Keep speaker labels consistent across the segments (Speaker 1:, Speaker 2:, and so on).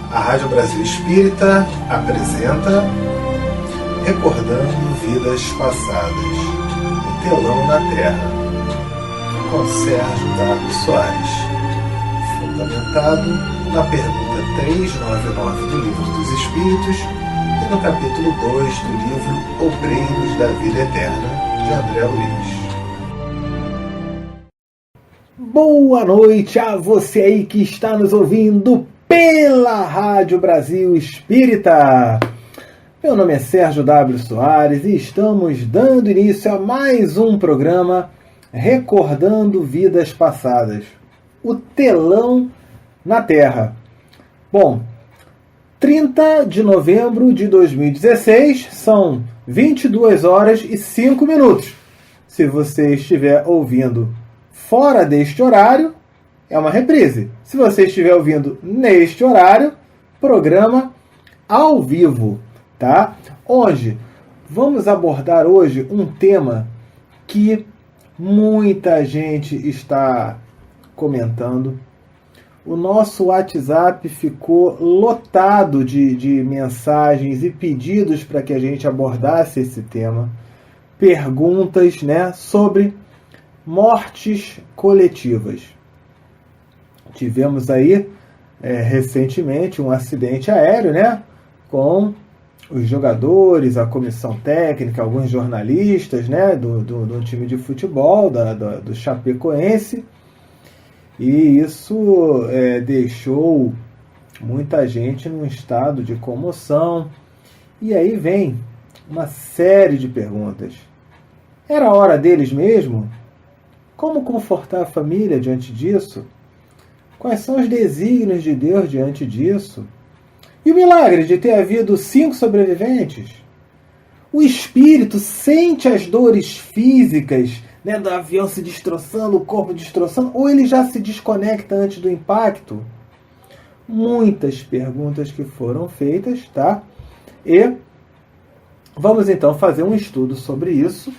Speaker 1: A Rádio Brasil Espírita apresenta Recordando Vidas Passadas, o Telão na Terra, com Sérgio W. Soares, fundamentado na pergunta 399 do Livro dos Espíritos e no capítulo 2 do livro Obreiros da Vida Eterna, de André Luiz.
Speaker 2: Boa noite a você aí que está nos ouvindo pela Rádio Brasil Espírita. Meu nome é Sérgio W. Soares e estamos dando início a mais um programa Recordando Vidas Passadas, o Telão na Terra. Bom, 30 de novembro de 2016, são 22 horas e 5 minutos. Se você estiver ouvindo fora deste horário, é uma reprise. Se você estiver ouvindo neste horário, programa ao vivo, tá? Hoje, vamos abordar hoje um tema que muita gente está comentando. O nosso WhatsApp ficou lotado de mensagens e pedidos para que a gente abordasse esse tema. Perguntas, né, sobre mortes coletivas. Tivemos aí recentemente um acidente aéreo, né, com os jogadores, a comissão técnica, alguns jornalistas, né, do time de futebol, do Chapecoense, e isso deixou muita gente num estado de comoção. E aí vem uma série de perguntas. Era a hora deles mesmo? Como confortar a família diante disso? Quais são os desígnios de Deus diante disso? E o milagre de ter havido 5 sobreviventes? O espírito sente as dores físicas, né, do avião se destroçando, o corpo destroçando, ou ele já se desconecta antes do impacto? Muitas perguntas que foram feitas, tá? E vamos então fazer um estudo sobre isso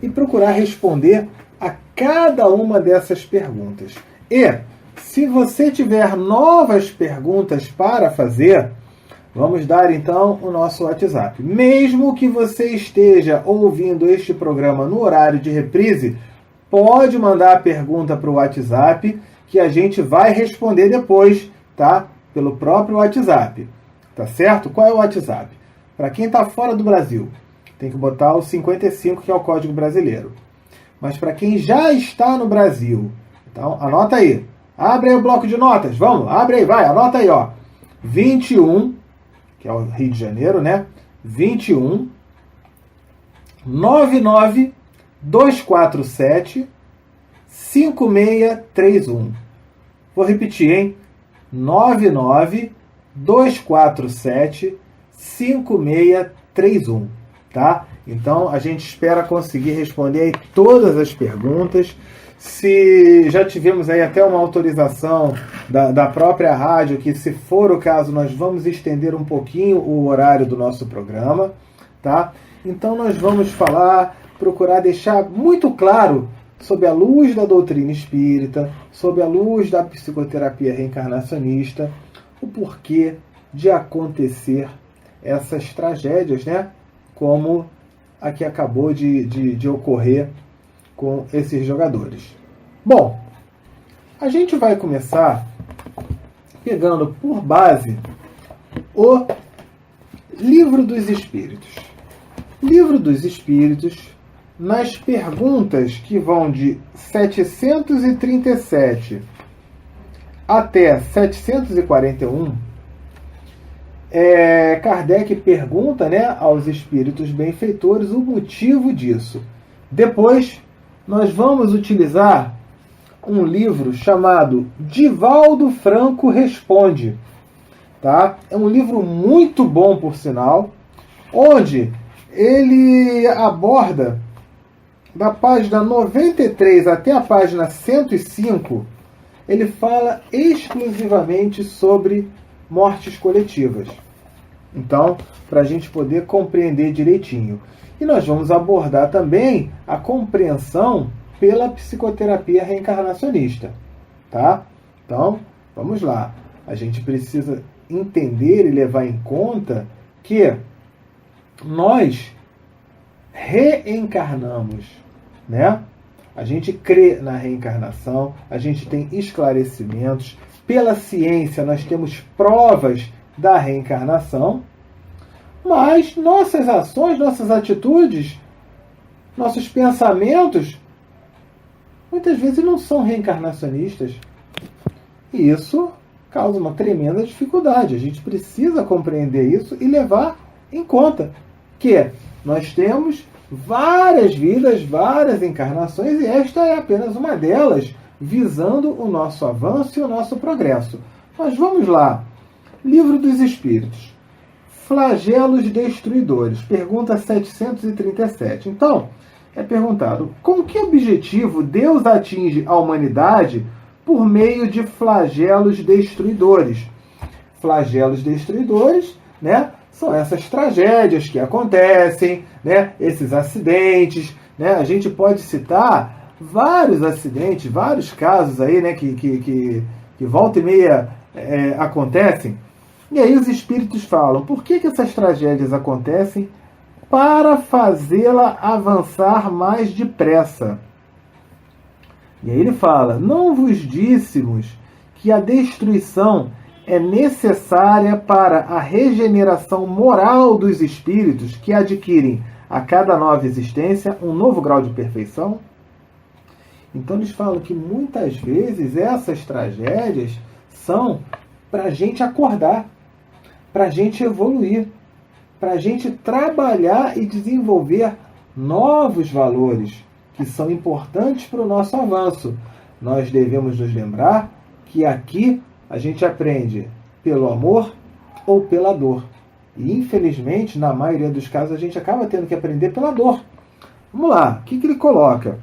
Speaker 2: e procurar responder a cada uma dessas perguntas. E, se você tiver novas perguntas para fazer, vamos dar então o nosso WhatsApp. Mesmo que você esteja ouvindo este programa no horário de reprise, pode mandar a pergunta para o WhatsApp que a gente vai responder depois, tá? Pelo próprio WhatsApp, tá certo? Qual é o WhatsApp? Para quem está fora do Brasil, tem que botar o 55, que é o código brasileiro. Mas para quem já está no Brasil, então anota aí. Abre aí o bloco de notas. Vamos, abre aí, vai, anota aí, ó. 21, que é o Rio de Janeiro, né? 21 99 247 5631. Vou repetir, hein? 99 247 5631, tá? Então, a gente espera conseguir responder aí todas as perguntas. Se já tivemos aí até uma autorização da própria rádio, que se for o caso, nós vamos estender um pouquinho o horário do nosso programa, tá? Então, nós vamos procurar deixar muito claro, sob a luz da doutrina espírita, sob a luz da psicoterapia reencarnacionista, o porquê de acontecer essas tragédias, né? Como a que acabou de ocorrer com esses jogadores. Bom, a gente vai começar pegando por base o Livro dos Espíritos. Livro dos Espíritos, nas perguntas que vão de 737 até 741, Kardec pergunta, né, aos espíritos benfeitores o motivo disso. Depois, nós vamos utilizar um livro chamado Divaldo Franco Responde. Tá? É um livro muito bom, por sinal, onde ele aborda, da página 93 até a página 105, ele fala exclusivamente sobre mortes coletivas. Então, para a gente poder compreender direitinho. E nós vamos abordar também a compreensão pela psicoterapia reencarnacionista. Tá? Então, vamos lá. a gente precisa entender e levar em conta que nós reencarnamos, né? A gente crê na reencarnação, a gente tem esclarecimentos, pela ciência nós temos provas da reencarnação, mas nossas ações, nossas atitudes, nossos pensamentos, muitas vezes não são reencarnacionistas. E isso causa uma tremenda dificuldade. A gente precisa compreender isso e levar em conta que nós temos várias vidas, várias encarnações, e esta é apenas uma delas, visando o nosso avanço e o nosso progresso. Mas vamos lá. Livro dos Espíritos. Flagelos destruidores. Pergunta 737. Então, é perguntado: com que objetivo Deus atinge a humanidade por meio de flagelos destruidores? Flagelos destruidores, né? São essas tragédias que acontecem, né? Esses acidentes, né? A gente pode citar vários acidentes, vários casos aí, né? Que volta e meia acontecem. E aí os espíritos falam: por que essas tragédias acontecem? Para fazê-la avançar mais depressa. E aí ele fala: não vos díssemos que a destruição é necessária para a regeneração moral dos espíritos que adquirem a cada nova existência um novo grau de perfeição? Então eles falam que muitas vezes essas tragédias são para a gente acordar, para a gente evoluir, para a gente trabalhar e desenvolver novos valores que são importantes para o nosso avanço. Nós devemos nos lembrar que aqui a gente aprende pelo amor ou pela dor. E, infelizmente, na maioria dos casos, a gente acaba tendo que aprender pela dor. Vamos lá, o que ele coloca?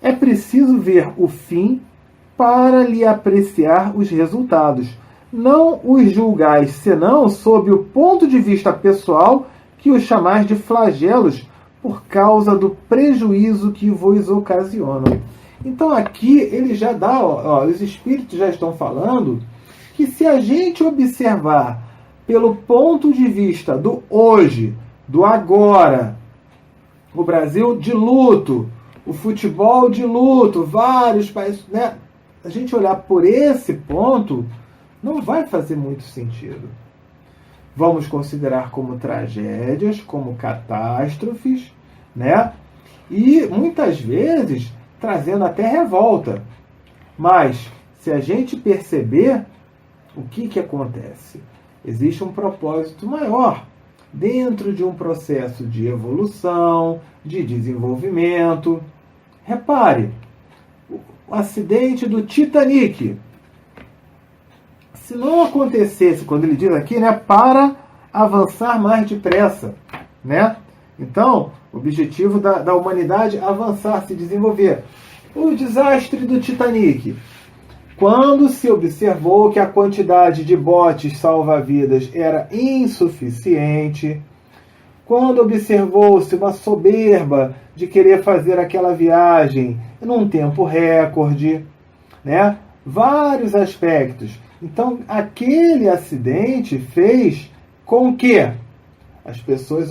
Speaker 2: É preciso ver o fim para lhe apreciar os resultados. Não os julgais, senão sob o ponto de vista pessoal, que os chamais de flagelos, por causa do prejuízo que vos ocasionam. Então aqui ele já dá, os espíritos já estão falando que se a gente observar pelo ponto de vista do hoje, do agora, o Brasil de luto, o futebol de luto, vários países, né? A gente olhar por esse ponto não vai fazer muito sentido. Vamos considerar como tragédias, como catástrofes, né? E muitas vezes trazendo até revolta. Mas se a gente perceber o que acontece, existe um propósito maior dentro de um processo de evolução, de desenvolvimento. Repare, o acidente do Titanic, se não acontecesse, quando ele diz aqui, né, para avançar mais depressa, né? Então, o objetivo da humanidade é avançar, se desenvolver. O desastre do Titanic, quando se observou que a quantidade de botes salva-vidas era insuficiente, quando observou-se uma soberba de querer fazer aquela viagem num tempo recorde, né? Vários aspectos. Então, aquele acidente fez com que as pessoas,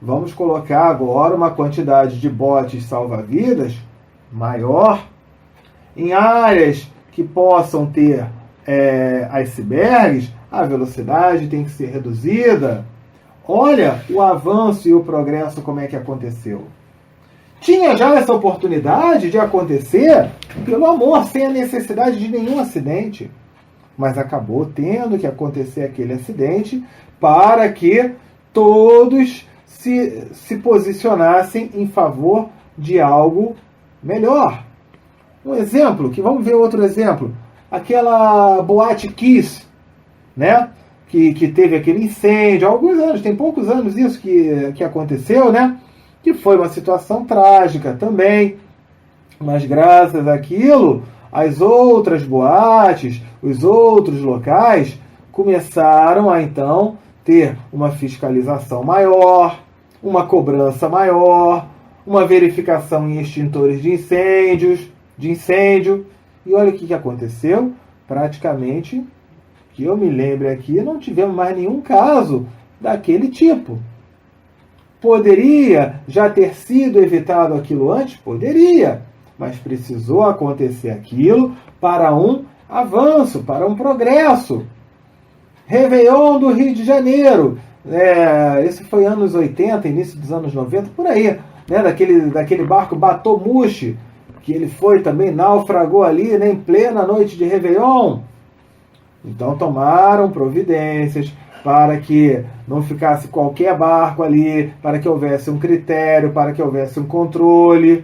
Speaker 2: vamos colocar agora uma quantidade de botes salva-vidas maior em áreas que possam ter icebergs, a velocidade tem que ser reduzida. Olha o avanço e o progresso como é que aconteceu. Tinha já essa oportunidade de acontecer pelo amor, sem a necessidade de nenhum acidente. Mas acabou tendo que acontecer aquele acidente para que todos se posicionassem em favor de algo melhor. Um exemplo, vamos ver outro exemplo. Aquela Boate Kiss, né? Que teve aquele incêndio há alguns anos, tem poucos anos isso que aconteceu, né? Que foi uma situação trágica também. Mas graças àquilo, as outras boates, os outros locais começaram a então ter uma fiscalização maior, uma cobrança maior, uma verificação em extintores de incêndio. E olha o que aconteceu. praticamente, que eu me lembre aqui, não tivemos mais nenhum caso daquele tipo. Poderia já ter sido evitado aquilo antes? Poderia, mas precisou acontecer aquilo para um avanço, para um progresso. Réveillon do Rio de Janeiro, isso foi anos 80, início dos anos 90, por aí, né? daquele barco Batomushi, que ele foi também, naufragou ali, né, em plena noite de Réveillon. Então tomaram providências para que não ficasse qualquer barco ali, para que houvesse um critério, para que houvesse um controle.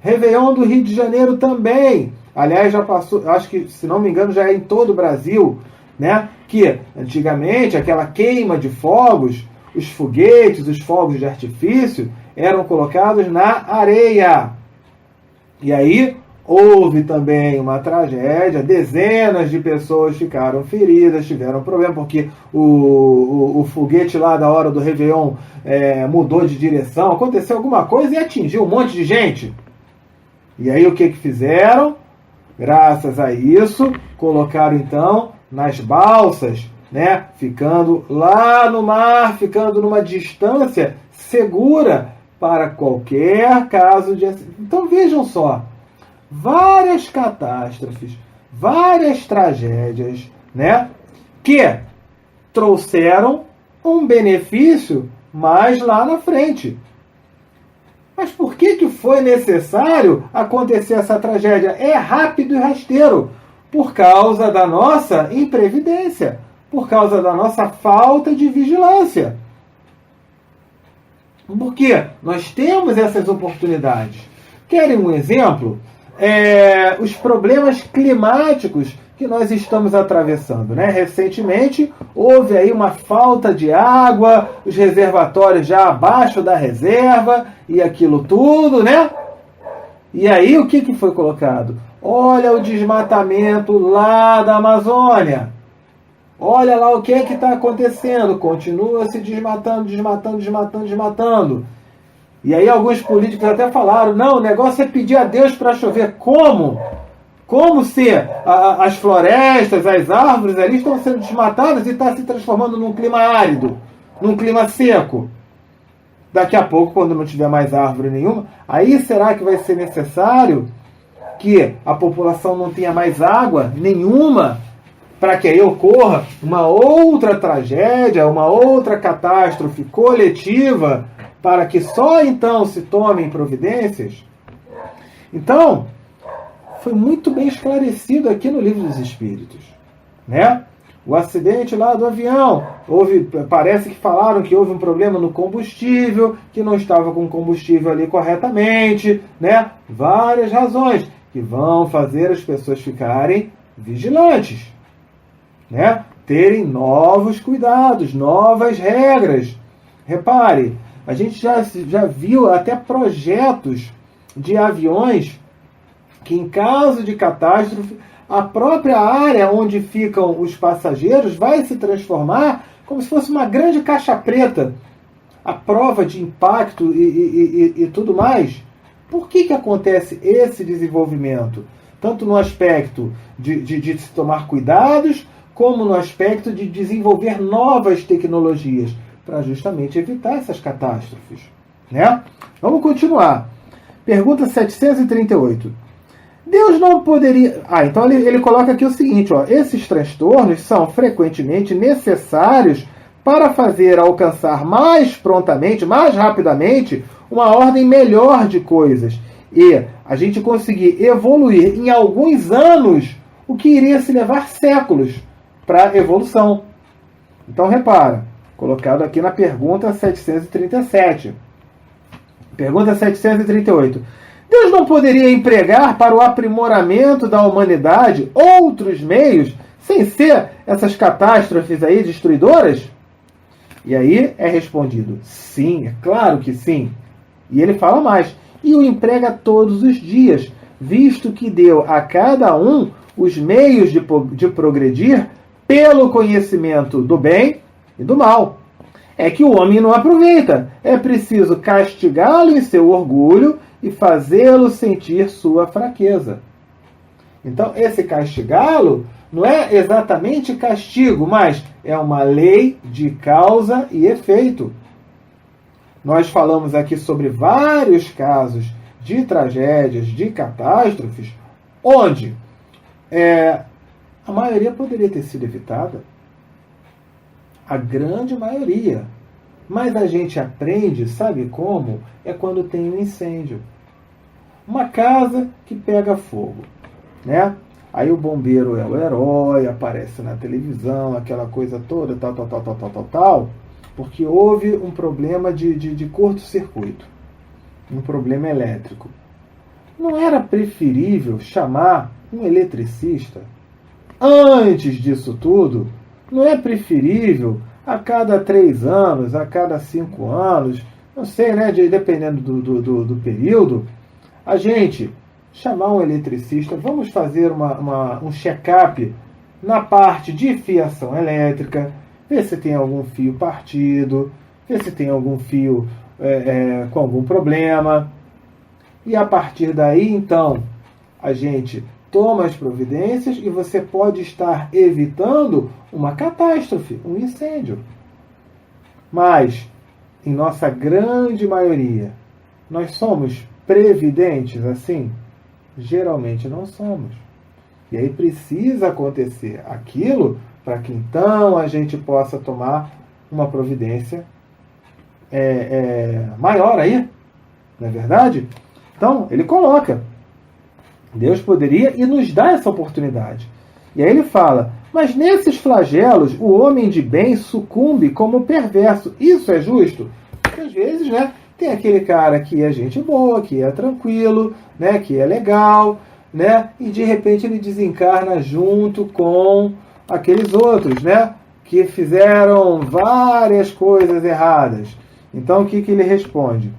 Speaker 2: Réveillon do Rio de Janeiro também. Aliás, já passou, acho que, se não me engano, já é em todo o Brasil, né? Que antigamente aquela queima de fogos, os foguetes, os fogos de artifício, eram colocados na areia. E aí houve também uma tragédia, dezenas de pessoas ficaram feridas, tiveram problema, porque o foguete lá da hora do Réveillon mudou de direção, aconteceu alguma coisa e atingiu um monte de gente. E aí o que fizeram? Graças a isso, colocaram então nas balsas, né, ficando lá no mar, ficando numa distância segura para qualquer caso de acidente. Então vejam só, várias catástrofes, várias tragédias, né, que trouxeram um benefício mais lá na frente. Mas por que foi necessário acontecer essa tragédia? É rápido e rasteiro. Por causa da nossa imprevidência. Por causa da nossa falta de vigilância. Porque nós temos essas oportunidades. Querem um exemplo? Os problemas climáticos que nós estamos atravessando, né? Recentemente houve aí uma falta de água, os reservatórios já abaixo da reserva e aquilo tudo, né? E aí o que foi colocado? Olha o desmatamento lá da Amazônia. Olha lá o que está acontecendo. Continua se desmatando. E aí alguns políticos até falaram, não, o negócio é pedir a Deus para chover. Como? Como se as florestas, as árvores ali estão sendo desmatadas e está se transformando num clima árido, num clima seco. Daqui a pouco, quando não tiver mais árvore nenhuma, aí será que vai ser necessário que a população não tenha mais água nenhuma para que aí ocorra uma outra tragédia, uma outra catástrofe coletiva, para que só então se tomem providências? Então, foi muito bem esclarecido aqui no Livro dos Espíritos, né? O acidente lá do avião, parece que falaram que houve um problema no combustível, que não estava com combustível ali corretamente, né? Várias razões que vão fazer as pessoas ficarem vigilantes, né? Terem novos cuidados, novas regras. Repare, a gente já viu até projetos de aviões que, em caso de catástrofe, a própria área onde ficam os passageiros vai se transformar como se fosse uma grande caixa preta. A prova de impacto e tudo mais. Por que acontece esse desenvolvimento? Tanto no aspecto de se tomar cuidados, como no aspecto de desenvolver novas tecnologias, para justamente evitar essas catástrofes, né? Vamos continuar. Pergunta 738. Deus não poderia... então ele coloca aqui o seguinte, ó, esses transtornos são frequentemente necessários para fazer alcançar mais prontamente, mais rapidamente, uma ordem melhor de coisas e a gente conseguir evoluir em alguns anos o que iria se levar séculos para evolução. Então repara, colocado aqui na pergunta 737. Pergunta 738. Deus não poderia empregar para o aprimoramento da humanidade outros meios, sem ser essas catástrofes aí destruidoras? E aí é respondido, sim, é claro que sim. E ele fala mais, e o emprega todos os dias, visto que deu a cada um os meios de progredir pelo conhecimento do bem e do mal. É que o homem não aproveita, é preciso castigá-lo em seu orgulho e fazê-lo sentir sua fraqueza. Então, esse castigá-lo Não é exatamente castigo, mas é uma lei de causa e efeito. Nós falamos aqui sobre vários casos de tragédias, de catástrofes, onde a maioria poderia ter sido evitada. A grande maioria. Mas a gente aprende, sabe como? É quando tem um incêndio. Uma casa que pega fogo, né? Aí o bombeiro é o herói, aparece na televisão, aquela coisa toda, tal, porque houve um problema de curto-circuito, um problema elétrico. Não era preferível chamar um eletricista? Antes disso tudo, não é preferível a cada 3 anos, a cada 5 anos, não sei, né, dependendo do período, a gente chamar um eletricista, vamos fazer um check-up na parte de fiação elétrica, ver se tem algum fio partido, ver se tem algum fio com algum problema. E a partir daí, então, a gente toma as providências e você pode estar evitando uma catástrofe, um incêndio. Mas, em nossa grande maioria, nós somos previdentes assim? Geralmente não somos. E aí precisa acontecer aquilo para que então a gente possa tomar uma providência maior aí. Não é verdade? Então, ele coloca. Deus poderia e nos dá essa oportunidade. E aí ele fala, mas nesses flagelos o homem de bem sucumbe como perverso. Isso é justo? Porque às vezes, né, tem aquele cara que é gente boa, que é tranquilo, né, que é legal, né, e de repente ele desencarna junto com aqueles outros, né, que fizeram várias coisas erradas. Então o que ele responde?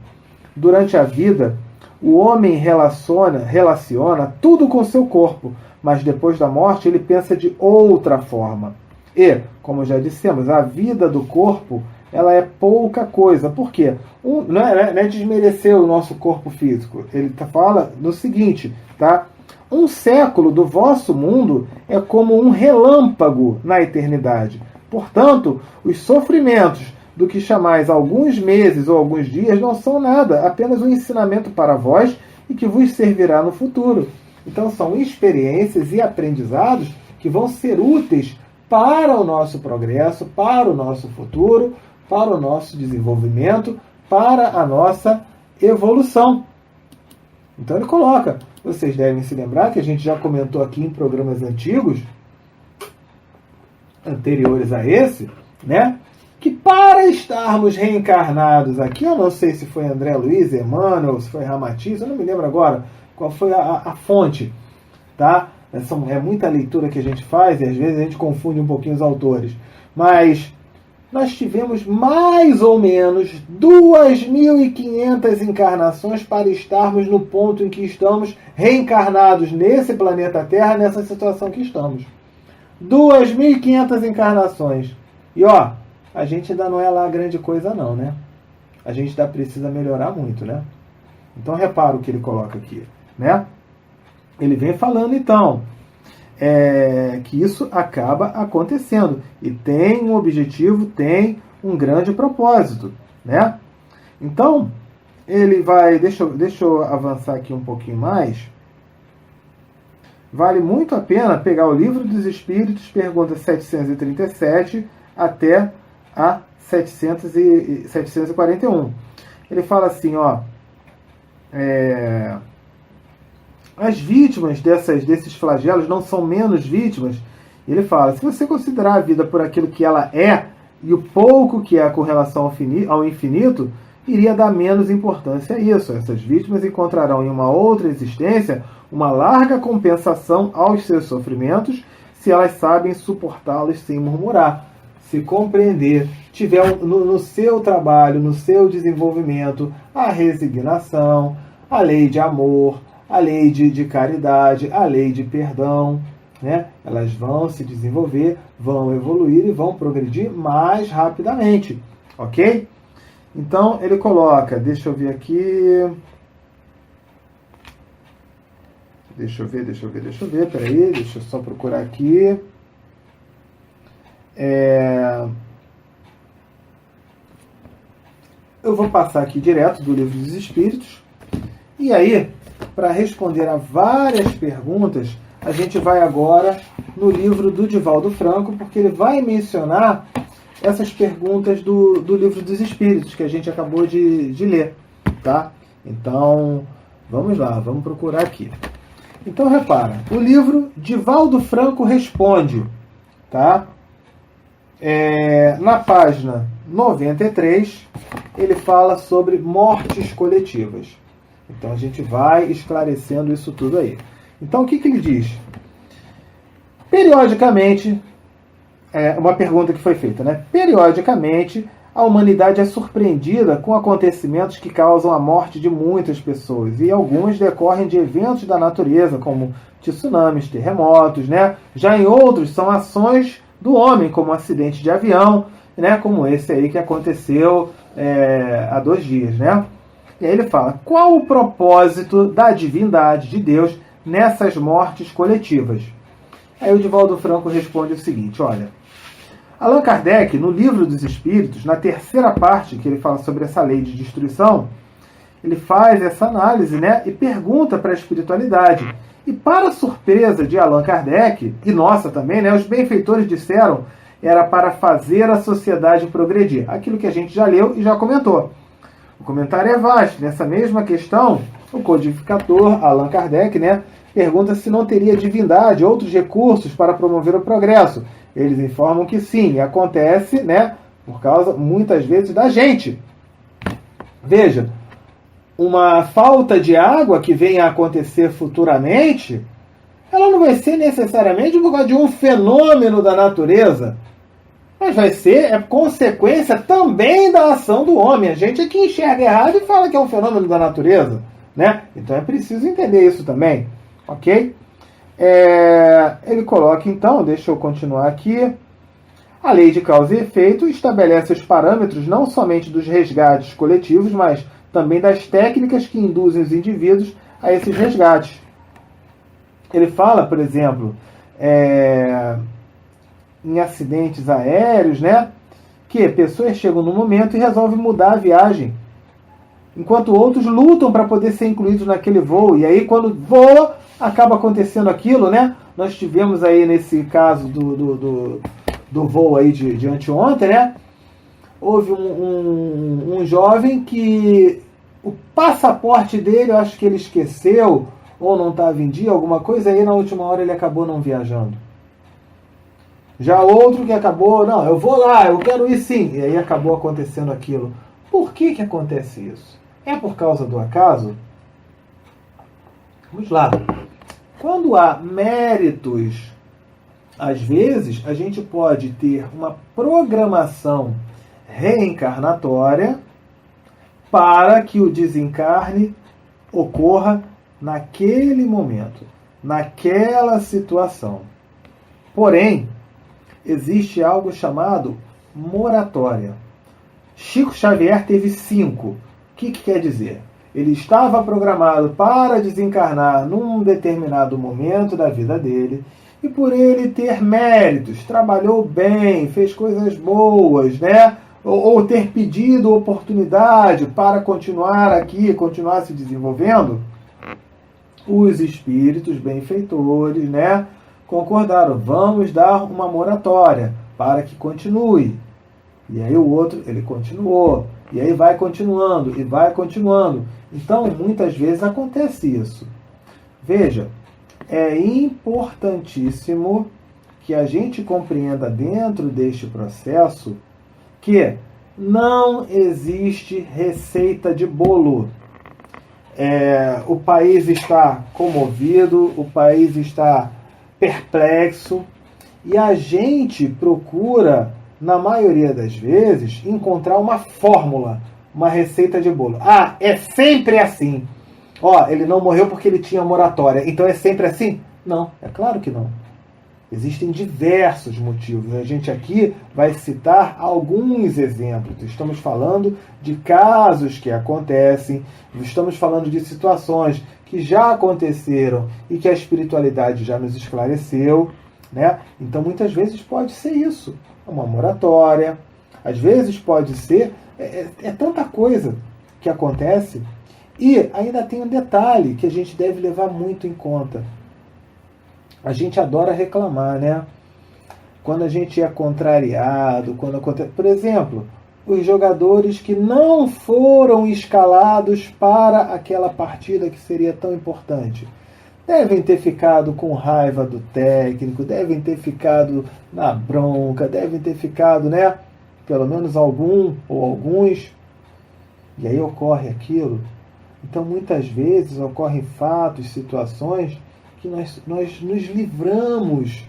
Speaker 2: Durante a vida, o homem relaciona tudo com seu corpo, mas depois da morte ele pensa de outra forma. E, como já dissemos, a vida do corpo ela é pouca coisa. Por quê? Não é desmerecer o nosso corpo físico. Ele fala no seguinte, tá? 1 século do vosso mundo é como um relâmpago na eternidade. Portanto, os sofrimentos do que chamais alguns meses ou alguns dias não são nada, apenas um ensinamento para vós e que vos servirá no futuro. Então são experiências e aprendizados que vão ser úteis para o nosso progresso, para o nosso futuro, para o nosso desenvolvimento, para a nossa evolução. Então ele coloca, vocês devem se lembrar que a gente já comentou aqui em programas anteriores a esse, né? Que para estarmos reencarnados aqui, eu não sei se foi André Luiz, Emmanuel, se foi Ramatiz, eu não me lembro agora qual foi a fonte, tá? É muita leitura que a gente faz e às vezes a gente confunde um pouquinho os autores. Mas nós tivemos mais ou menos 2.500 encarnações para estarmos no ponto em que estamos reencarnados nesse planeta Terra, nessa situação que estamos. 2.500 encarnações. E ó, a gente ainda não é lá grande coisa não, né? A gente ainda precisa melhorar muito, né? Então repara o que ele coloca aqui, né? Ele vem falando então que isso acaba acontecendo e tem um objetivo, tem um grande propósito, né? Então ele vai, deixa eu avançar aqui um pouquinho mais. Vale muito a pena pegar o Livro dos Espíritos, pergunta 737 até a 741. Ele fala assim, ó, as vítimas desses flagelos não são menos vítimas. Ele fala, se você considerar a vida por aquilo que ela é e o pouco que é com relação ao infinito, iria dar menos importância a isso. Essas vítimas encontrarão em uma outra existência uma larga compensação aos seus sofrimentos, se elas sabem suportá-los sem murmurar. Se compreender, tiver no seu trabalho, no seu desenvolvimento, a resignação, a lei de amor, a lei de caridade, a lei de perdão, né? Elas vão se desenvolver, vão evoluir e vão progredir mais rapidamente, ok? Então ele coloca, deixa eu ver aqui, Deixa eu ver. Peraí, deixa eu só procurar aqui. Eu vou passar aqui direto do Livro dos Espíritos. E aí, para responder a várias perguntas, a gente vai agora no livro do Divaldo Franco, porque ele vai mencionar essas perguntas do Livro dos Espíritos, que a gente acabou de ler, tá? Então, vamos lá, vamos procurar aqui. Então, repara, o livro Divaldo Franco Responde, tá? Na página 93, ele fala sobre mortes coletivas. Então, a gente vai esclarecendo isso tudo aí. Então, o que ele diz? Periodicamente, uma pergunta que foi feita, né? Periodicamente, a humanidade é surpreendida com acontecimentos que causam a morte de muitas pessoas, e alguns decorrem de eventos da natureza, como tsunamis, terremotos, né? Já em outros, são ações do homem, como um acidente de avião, né? Como esse aí que aconteceu há 2 dias, né? E aí ele fala, qual o propósito da divindade de Deus nessas mortes coletivas? Aí o Divaldo Franco responde o seguinte, olha, Allan Kardec, no Livro dos Espíritos, na 3ª parte, que ele fala sobre essa lei de destruição, ele faz essa análise, né, e pergunta para a espiritualidade. E para surpresa de Allan Kardec, e nossa também, né, os benfeitores disseram, era para fazer a sociedade progredir. Aquilo que a gente já leu e já comentou. O comentário é vasto. Nessa mesma questão, o codificador Allan Kardec, né, pergunta se não teria divindade, outros recursos para promover o progresso. Eles informam que sim, e acontece, né, por causa, muitas vezes, da gente. Veja, uma falta de água que venha a acontecer futuramente, ela não vai ser necessariamente por causa de um fenômeno da natureza, mas vai ser consequência também da ação do homem. A gente é que enxerga errado e fala que é um fenômeno da natureza, né? Então é preciso entender isso também, ok? Ele coloca então, deixa eu continuar aqui, a lei de causa e efeito estabelece os parâmetros não somente dos resgates coletivos, mas também das técnicas que induzem os indivíduos a esses resgates. Ele fala, por exemplo, em acidentes aéreos, né, que pessoas chegam no momento e resolvem mudar a viagem, enquanto outros lutam para poder ser incluídos naquele voo. E aí, quando voa, acaba acontecendo aquilo, né? Nós tivemos aí nesse caso do voo aí de anteontem, né? Houve um jovem que o passaporte dele, eu acho que ele esqueceu, ou não estava em dia, alguma coisa, e aí na última hora ele acabou não viajando. Já outro que acabou, não, eu vou lá, eu quero ir sim, e aí acabou acontecendo aquilo. Por que acontece isso? É por causa do acaso? Vamos lá. Quando há méritos, às vezes, a gente pode ter uma programação reencarnatória para que o desencarne ocorra naquele momento, naquela situação. Porém, existe algo chamado moratória. Chico Xavier teve 5. O que quer dizer? Ele estava programado para desencarnar num determinado momento da vida dele, e por ele ter méritos, trabalhou bem, fez coisas boas, né? Ou ter pedido oportunidade para continuar aqui, continuar se desenvolvendo, os espíritos benfeitores, né, concordaram, vamos dar uma moratória para que continue. E aí o outro, ele continuou. E aí vai continuando, e vai continuando. Então, muitas vezes acontece isso. Veja, é importantíssimo que a gente compreenda dentro deste processo que não existe receita de bolo. O país está comovido, o país está perplexo, e a gente procura, na maioria das vezes, encontrar uma fórmula, uma receita de bolo. Ah, é sempre assim. Ó, ele não morreu porque ele tinha moratória, então é sempre assim? Não, é claro que não. Existem diversos motivos. A gente aqui vai citar alguns exemplos. Estamos falando de casos que acontecem, estamos falando de situações que já aconteceram e que a espiritualidade já nos esclareceu, né? Então, muitas vezes pode ser isso, uma moratória, às vezes pode ser, é tanta coisa que acontece. E ainda tem um detalhe que a gente deve levar muito em conta. A gente adora reclamar, né? Quando a gente é contrariado, quando acontece, por exemplo, os jogadores que não foram escalados para aquela partida que seria tão importante, devem ter ficado com raiva do técnico, devem ter ficado na bronca, devem ter ficado, né? Pelo menos algum ou alguns. E aí ocorre aquilo. Então, muitas vezes ocorrem fatos, situações que nós nos livramos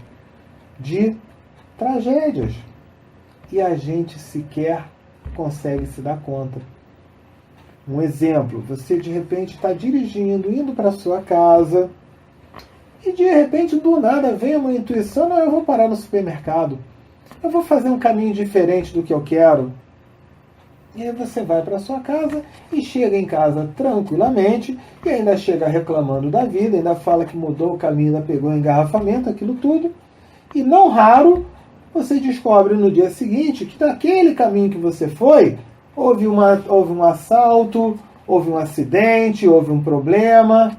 Speaker 2: de tragédias e a gente sequer consegue se dar conta. Um exemplo, você de repente está dirigindo, indo para sua casa e de repente do nada vem uma intuição: não, eu vou parar no supermercado, eu vou fazer um caminho diferente do que eu quero. E aí você vai para sua casa e chega em casa tranquilamente e ainda chega reclamando da vida, ainda fala que mudou o caminho, ainda pegou engarrafamento, aquilo tudo. E não raro, você descobre no dia seguinte que daquele caminho que você foi, houve um assalto, houve um acidente, houve um problema.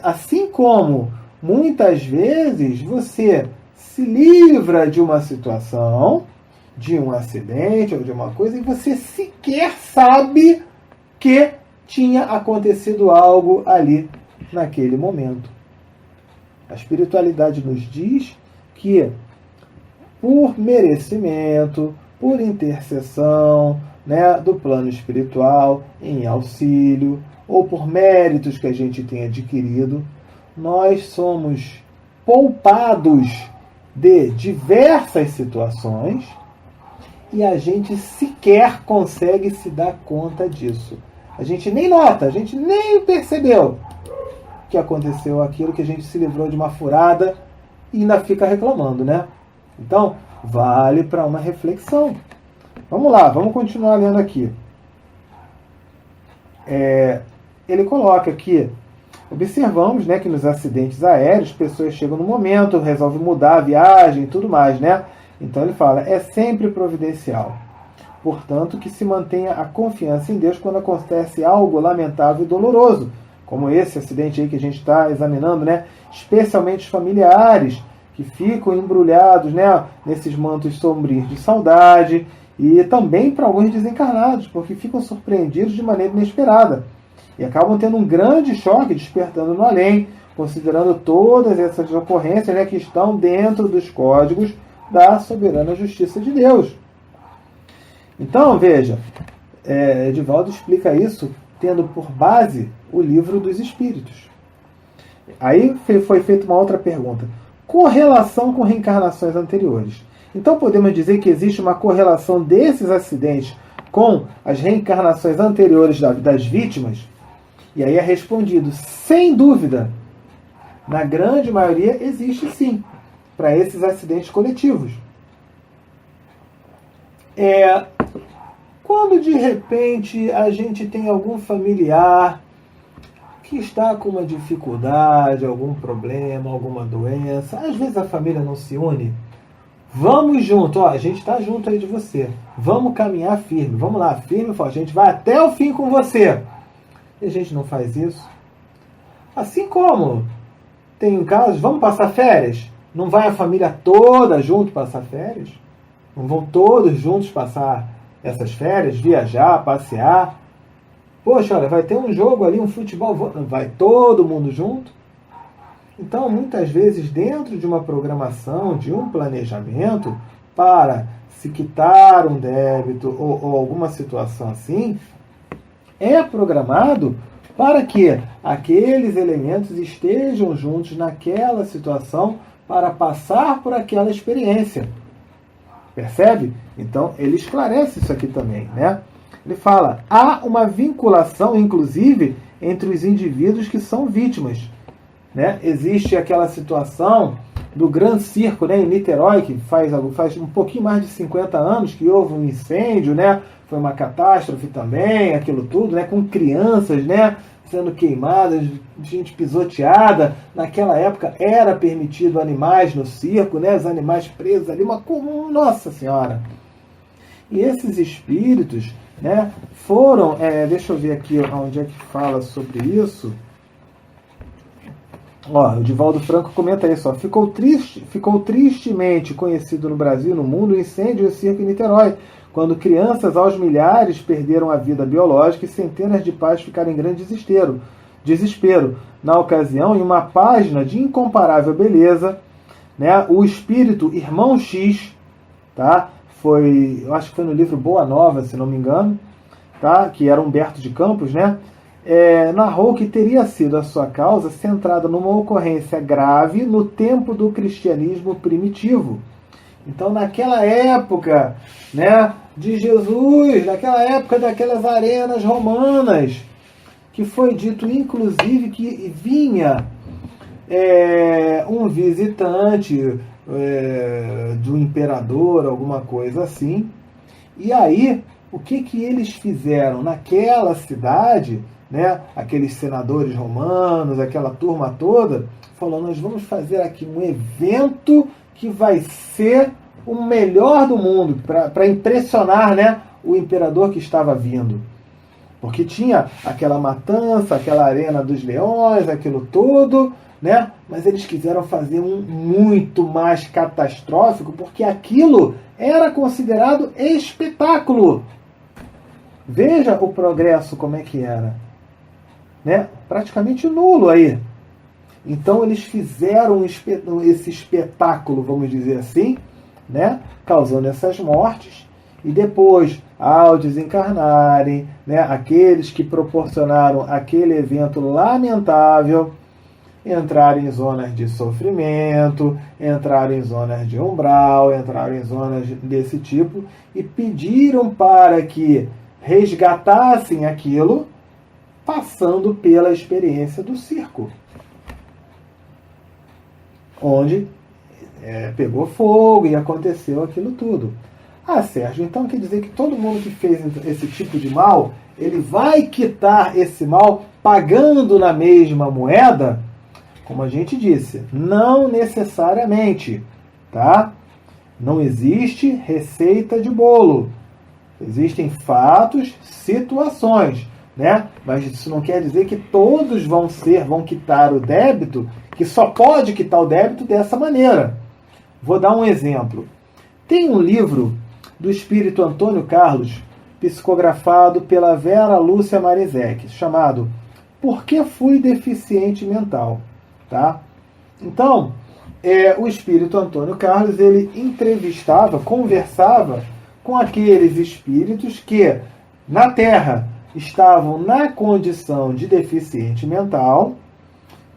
Speaker 2: Assim como muitas vezes você se livra de uma situação, de um acidente ou de uma coisa, e você sequer sabe que tinha acontecido algo ali naquele momento. A espiritualidade nos diz que por merecimento, por intercessão, né, do plano espiritual, em auxílio, ou por méritos que a gente tem adquirido, nós somos poupados de diversas situações e a gente sequer consegue se dar conta disso. A gente nem nota, a gente nem percebeu que aconteceu aquilo, que a gente se livrou de uma furada e ainda fica reclamando, né? Então, vale para uma reflexão. Vamos lá, vamos continuar lendo aqui. Ele coloca aqui: observamos, né, que nos acidentes aéreos, pessoas chegam no momento, resolvem mudar a viagem e tudo mais, né? Então ele fala, é sempre providencial. Portanto, que se mantenha a confiança em Deus quando acontece algo lamentável e doloroso, como esse acidente aí que a gente está examinando, né? Especialmente os familiares, que ficam embrulhados, né, nesses mantos sombrios de saudade, e também para alguns desencarnados, porque ficam surpreendidos de maneira inesperada e acabam tendo um grande choque, despertando no além, considerando todas essas ocorrências, né, que estão dentro dos códigos da soberana justiça de Deus. Então, veja, Edivaldo explica isso tendo por base o Livro dos Espíritos. Aí foi feita uma outra pergunta: correlação com reencarnações anteriores. Então podemos dizer que existe uma correlação desses acidentes com as reencarnações anteriores das vítimas? E aí é respondido, sem dúvida, na grande maioria existe sim, para esses acidentes coletivos. Quando de repente a gente tem algum familiar que está com uma dificuldade, algum problema, alguma doença, às vezes a família não se une. Vamos junto, a gente está junto aí de você. Vamos caminhar firme, vamos lá, firme e forte. A gente vai até o fim com você. E a gente não faz isso. Assim como tem casos, vamos passar férias? Não vai a família toda junto passar férias? Não vão todos juntos passar essas férias, viajar, passear? Poxa, olha, vai ter um jogo ali, um futebol, vai todo mundo junto? Então, muitas vezes, dentro de uma programação, de um planejamento, para se quitar um débito ou alguma situação assim, é programado para que aqueles elementos estejam juntos naquela situação para passar por aquela experiência. Percebe? Então, ele esclarece isso aqui também, né? Ele fala, há uma vinculação, inclusive, entre os indivíduos que são vítimas, né? Existe aquela situação do Gran Circo, né, em Niterói, que faz um pouquinho mais de 50 anos que houve um incêndio, né, foi uma catástrofe também, aquilo tudo, né, com crianças, né, sendo queimadas, gente pisoteada. Naquela época era permitido animais no circo, né, os animais presos ali, nossa senhora. E esses espíritos, né, foram, deixa eu ver aqui onde é que fala sobre isso. Ó, o Divaldo Franco comenta isso, ó. Ficou tristemente conhecido no Brasil e no mundo o incêndio do circo em Niterói, quando crianças aos milhares perderam a vida biológica e centenas de pais ficaram em grande desespero. Na ocasião, em uma página de incomparável beleza, né, o espírito Irmão X, tá? Eu acho que foi no livro Boa Nova, se não me engano, tá? Que era Humberto de Campos, né? Narrou que teria sido a sua causa centrada numa ocorrência grave no tempo do cristianismo primitivo. Então, naquela época, né, de Jesus, naquela época daquelas arenas romanas, que foi dito, inclusive, que vinha um visitante do imperador, alguma coisa assim. E aí, o que eles fizeram naquela cidade, né, aqueles senadores romanos, aquela turma toda, falou, nós vamos fazer aqui um evento que vai ser o melhor do mundo, para impressionar, né, o imperador que estava vindo. Porque tinha aquela matança, aquela arena dos leões, aquilo tudo, né, mas eles quiseram fazer um muito mais catastrófico, porque aquilo era considerado espetáculo. Veja o progresso como é que era, né? Praticamente nulo aí. Então eles fizeram esse espetáculo, vamos dizer assim, né? Causando essas mortes, e depois, ao desencarnarem, né, aqueles que proporcionaram aquele evento lamentável, entraram em zonas de sofrimento, entraram em zonas de umbral, entraram em zonas desse tipo, e pediram para que resgatassem aquilo, passando pela experiência do circo, onde pegou fogo e aconteceu aquilo tudo. Ah, Sérgio, então quer dizer que todo mundo que fez esse tipo de mal, ele vai quitar esse mal pagando na mesma moeda? Como a gente disse, não necessariamente, tá? Não existe receita de bolo. Existem fatos, situações, né? Mas isso não quer dizer que todos vão quitar o débito, que só pode quitar o débito dessa maneira. Vou dar um exemplo. Tem um livro do espírito Antônio Carlos, psicografado pela Vera Lúcia Marizek, chamado Por que Fui Deficiente Mental? Tá? Então, o espírito Antônio Carlos, ele conversava com aqueles espíritos que na Terra estavam na condição de deficiente mental,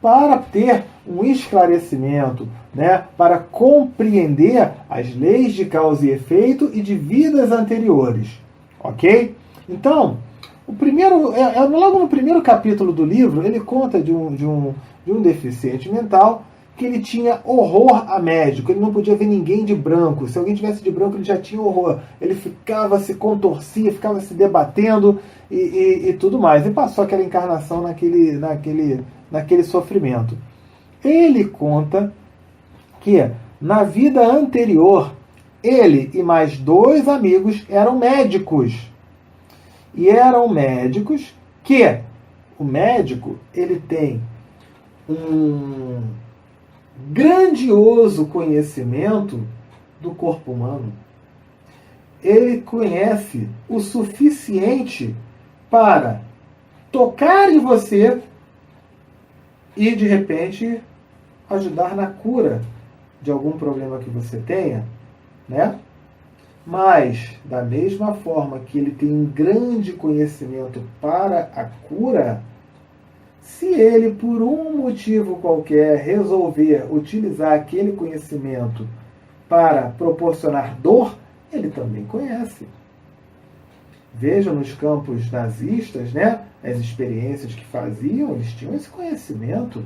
Speaker 2: para ter um esclarecimento, né, para compreender as leis de causa e efeito e de vidas anteriores. Ok? Então, logo no primeiro capítulo do livro, ele conta de um deficiente mental que ele tinha horror a médico, ele não podia ver ninguém de branco. Se alguém tivesse de branco, ele já tinha horror. Ele se contorcia, ficava se debatendo e tudo mais. E passou aquela encarnação naquele sofrimento. Ele conta que na vida anterior, ele e mais 2 amigos eram médicos. E eram médicos que o médico, ele tem um grandioso conhecimento do corpo humano. Ele conhece o suficiente para tocar em você e, de repente, ajudar na cura de algum problema que você tenha, né? Mas, da mesma forma que ele tem um grande conhecimento para a cura, se ele, por um motivo qualquer, resolver utilizar aquele conhecimento para proporcionar dor, ele também conhece. Veja nos campos nazistas, né, as experiências que faziam, eles tinham esse conhecimento.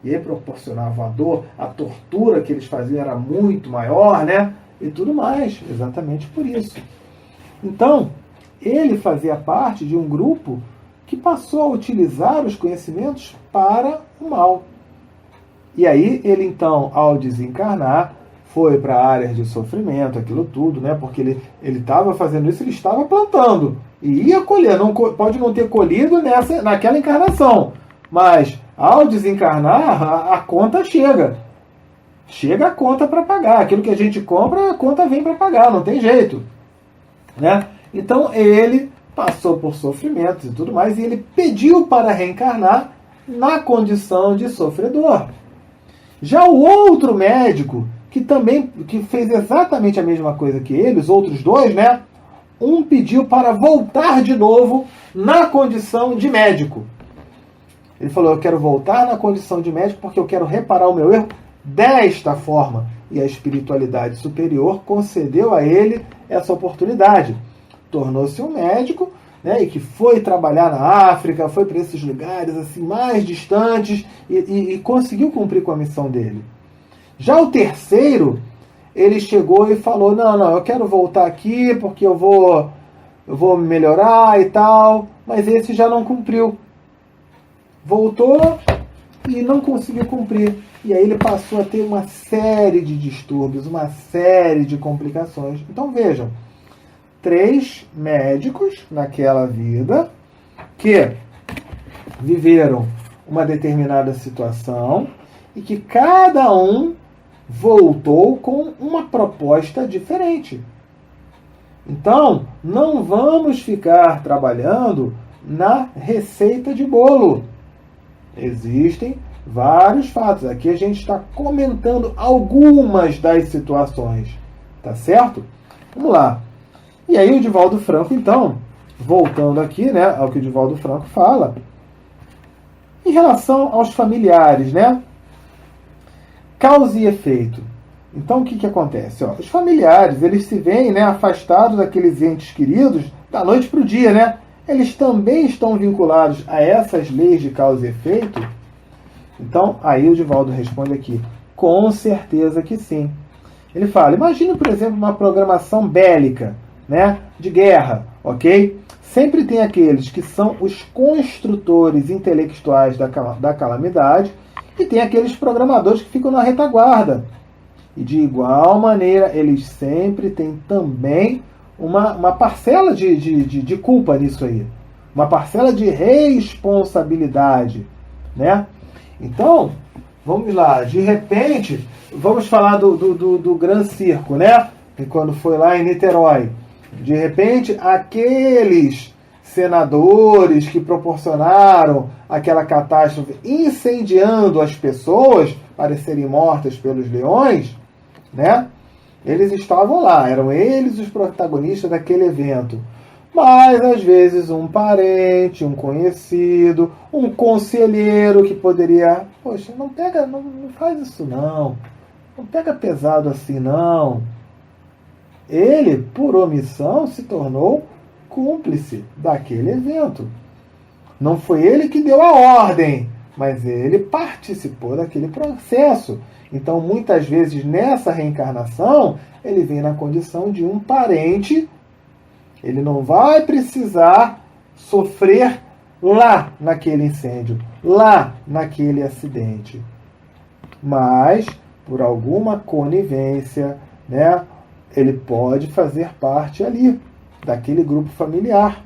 Speaker 2: e aí proporcionava a dor, a tortura que eles faziam era muito maior, né? E tudo mais, exatamente por isso. Então, ele fazia parte de um grupo que passou a utilizar os conhecimentos para o mal. E aí, ele então, ao desencarnar, foi para áreas de sofrimento, aquilo tudo, né? Porque ele estava fazendo isso, ele estava plantando. E ia colher, pode não ter colhido naquela encarnação. Mas, ao desencarnar, a conta chega. Chega a conta para pagar. Aquilo que a gente compra, a conta vem para pagar, não tem jeito. Né? Então, ele passou por sofrimentos e tudo mais, e ele pediu para reencarnar na condição de sofredor. Já o outro médico, que fez exatamente a mesma coisa que ele, os outros dois, né? Um pediu para voltar de novo na condição de médico. Ele falou, eu quero voltar na condição de médico porque eu quero reparar o meu erro desta forma. E a espiritualidade superior concedeu a ele essa oportunidade. Tornou-se um médico, né, e que foi trabalhar na África, foi para esses lugares assim mais distantes e conseguiu cumprir com a missão dele. Já o terceiro, ele chegou e falou, não, eu quero voltar aqui porque eu vou melhorar e tal, mas esse já não cumpriu. Voltou e não conseguiu cumprir. E aí ele passou a ter uma série de distúrbios, uma série de complicações. Então vejam, 3 médicos naquela vida que viveram uma determinada situação e que cada um voltou com uma proposta diferente. Então, não vamos ficar trabalhando na receita de bolo. Existem vários fatos. Aqui a gente está comentando algumas das situações. Tá certo? Vamos lá. E aí o Divaldo Franco, então, voltando aqui, né, ao que o Divaldo Franco fala, em relação aos familiares, né? Causa e efeito. Então, o que acontece? Os familiares, eles se veem, né, afastados daqueles entes queridos da noite para o dia, né? Eles também estão vinculados a essas leis de causa e efeito? Então, aí o Divaldo responde aqui, com certeza que sim. Ele fala, imagine, por exemplo, uma programação bélica, né, de guerra, ok? Sempre tem aqueles que são os construtores intelectuais da calamidade e tem aqueles programadores que ficam na retaguarda. E de igual maneira, eles sempre têm também uma parcela de culpa nisso aí. Uma parcela de responsabilidade, né? Então, vamos lá. De repente, vamos falar do Gran Circo, né? Que quando foi lá em Niterói. De repente, aqueles senadores que proporcionaram aquela catástrofe incendiando as pessoas para serem mortas pelos leões, né? Eles estavam lá, eram eles os protagonistas daquele evento. Mas, às vezes, um parente, um conhecido, um conselheiro que poderia... Poxa, não faz isso não. Não pega pesado assim não. Ele, por omissão, se tornou cúmplice daquele evento. Não foi ele que deu a ordem, mas ele participou daquele processo. Então, muitas vezes, nessa reencarnação, ele vem na condição de um parente. Ele não vai precisar sofrer lá naquele incêndio, lá naquele acidente. Mas, por alguma conivência, né, ele pode fazer parte ali, daquele grupo familiar.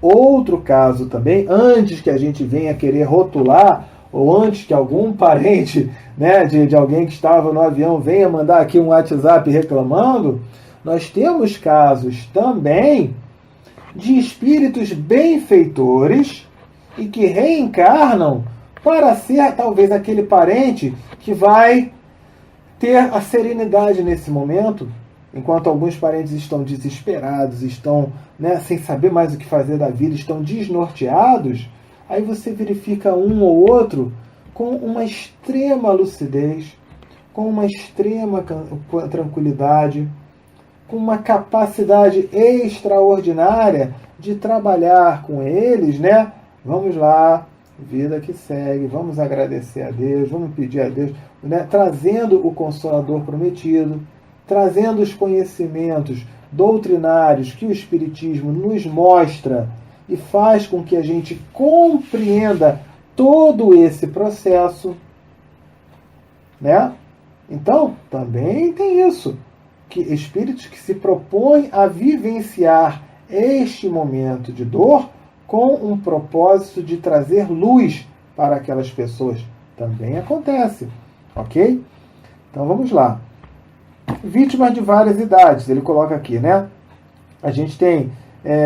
Speaker 2: Outro caso também, antes que a gente venha querer rotular, ou antes que algum parente, né, de alguém que estava no avião venha mandar aqui um WhatsApp reclamando, nós temos casos também de espíritos benfeitores e que reencarnam para ser talvez aquele parente que vai ter a serenidade nesse momento, enquanto alguns parentes estão desesperados, estão, né, sem saber mais o que fazer da vida, estão desnorteados. Aí você verifica um ou outro com uma extrema lucidez, com uma extrema tranquilidade, com uma capacidade extraordinária de trabalhar com eles, né? Vamos lá, vida que segue, vamos agradecer a Deus, vamos pedir a Deus, né, trazendo o Consolador prometido, trazendo os conhecimentos doutrinários que o Espiritismo nos mostra e faz com que a gente compreenda todo esse processo, né? Então, também tem isso, que espíritos que se propõem a vivenciar este momento de dor com um propósito de trazer luz para aquelas pessoas. Também acontece, ok? Então vamos lá. Vítimas de várias idades, ele coloca aqui, né? A gente tem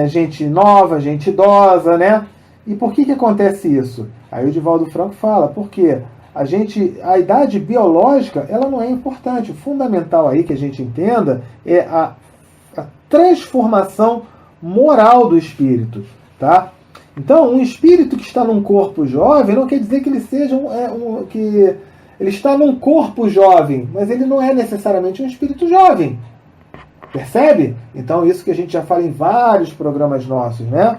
Speaker 2: gente nova, gente idosa, né? E por que acontece isso? Aí o Divaldo Franco fala, porque a idade biológica, ela não é importante. O fundamental aí que a gente entenda é a transformação moral do espírito, tá? Então, um espírito que está num corpo jovem não quer dizer que ele seja que ele está num corpo jovem, mas ele não é necessariamente um espírito jovem. Percebe? Então, isso que a gente já fala em vários programas nossos, né?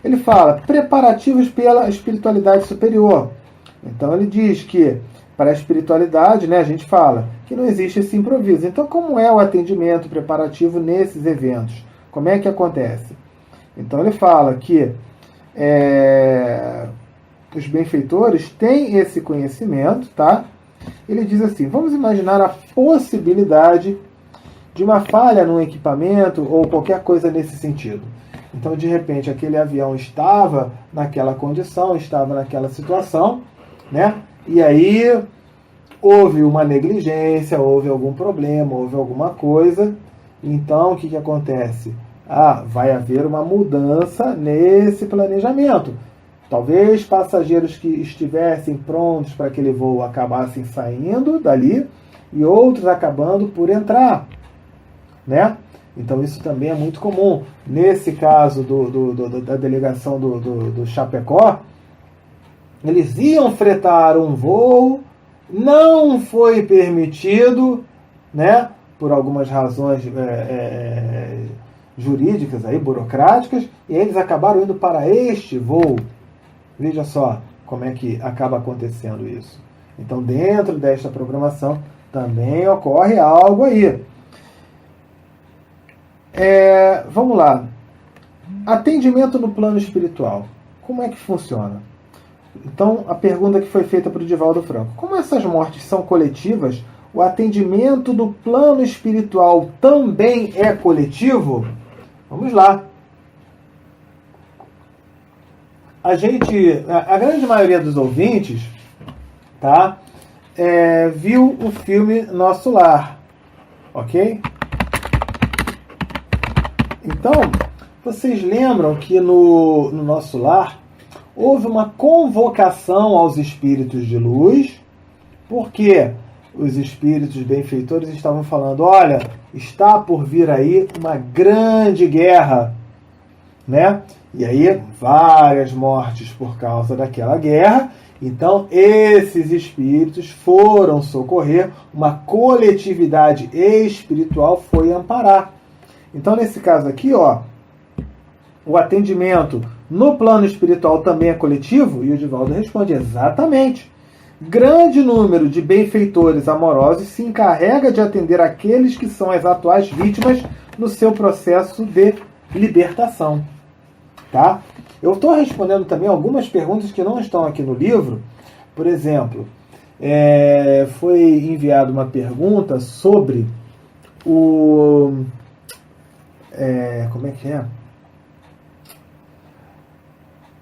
Speaker 2: Ele fala preparativos pela espiritualidade superior. Então, ele diz que para a espiritualidade, né, a gente fala que não existe esse improviso. Então, como é o atendimento preparativo nesses eventos? Como é que acontece? Então, ele fala que os benfeitores têm esse conhecimento, tá? Ele diz assim, vamos imaginar a possibilidade de uma falha num equipamento ou qualquer coisa nesse sentido. Então, de repente, aquele avião estava naquela condição, estava naquela situação, né? E aí houve uma negligência, houve algum problema, houve alguma coisa. Então, o que acontece? Vai haver uma mudança nesse planejamento. Talvez passageiros que estivessem prontos para aquele voo acabassem saindo dali e outros acabando por entrar, né? Então isso também é muito comum. Nesse caso da delegação do Chapecó, eles iam fretar um voo, não foi permitido, né? Por algumas razões jurídicas, aí, burocráticas, e eles acabaram indo para este voo. Veja só como é que acaba acontecendo isso. Então, dentro desta programação, também ocorre algo aí. Vamos lá. Atendimento no plano espiritual. Como é que funciona? Então, a pergunta que foi feita para o Divaldo Franco. Como essas mortes são coletivas, o atendimento no plano espiritual também é coletivo? Vamos lá. A grande maioria dos ouvintes, tá, viu o filme Nosso Lar, ok? Então, vocês lembram que no Nosso Lar houve uma convocação aos espíritos de luz, porque os espíritos benfeitores estavam falando, olha, está por vir aí uma grande guerra, né? E aí, várias mortes por causa daquela guerra. Então, esses espíritos foram socorrer, uma coletividade espiritual foi amparar. Então, nesse caso aqui, o atendimento no plano espiritual também é coletivo? E o Divaldo responde, exatamente. Grande número de benfeitores amorosos se encarrega de atender aqueles que são as atuais vítimas no seu processo de libertação. Tá? Eu estou respondendo também algumas perguntas que não estão aqui no livro. Por exemplo, foi enviada uma pergunta sobre como é que é?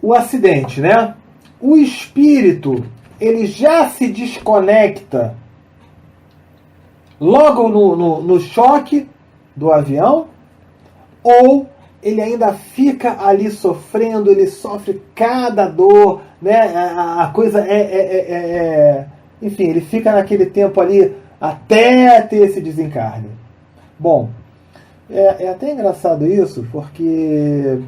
Speaker 2: O acidente, né? O espírito, ele já se desconecta logo no choque do avião, ou ele ainda fica ali sofrendo, ele sofre cada dor, né? A coisa enfim, ele fica naquele tempo ali até ter esse desencarne. Bom, é até engraçado isso, porque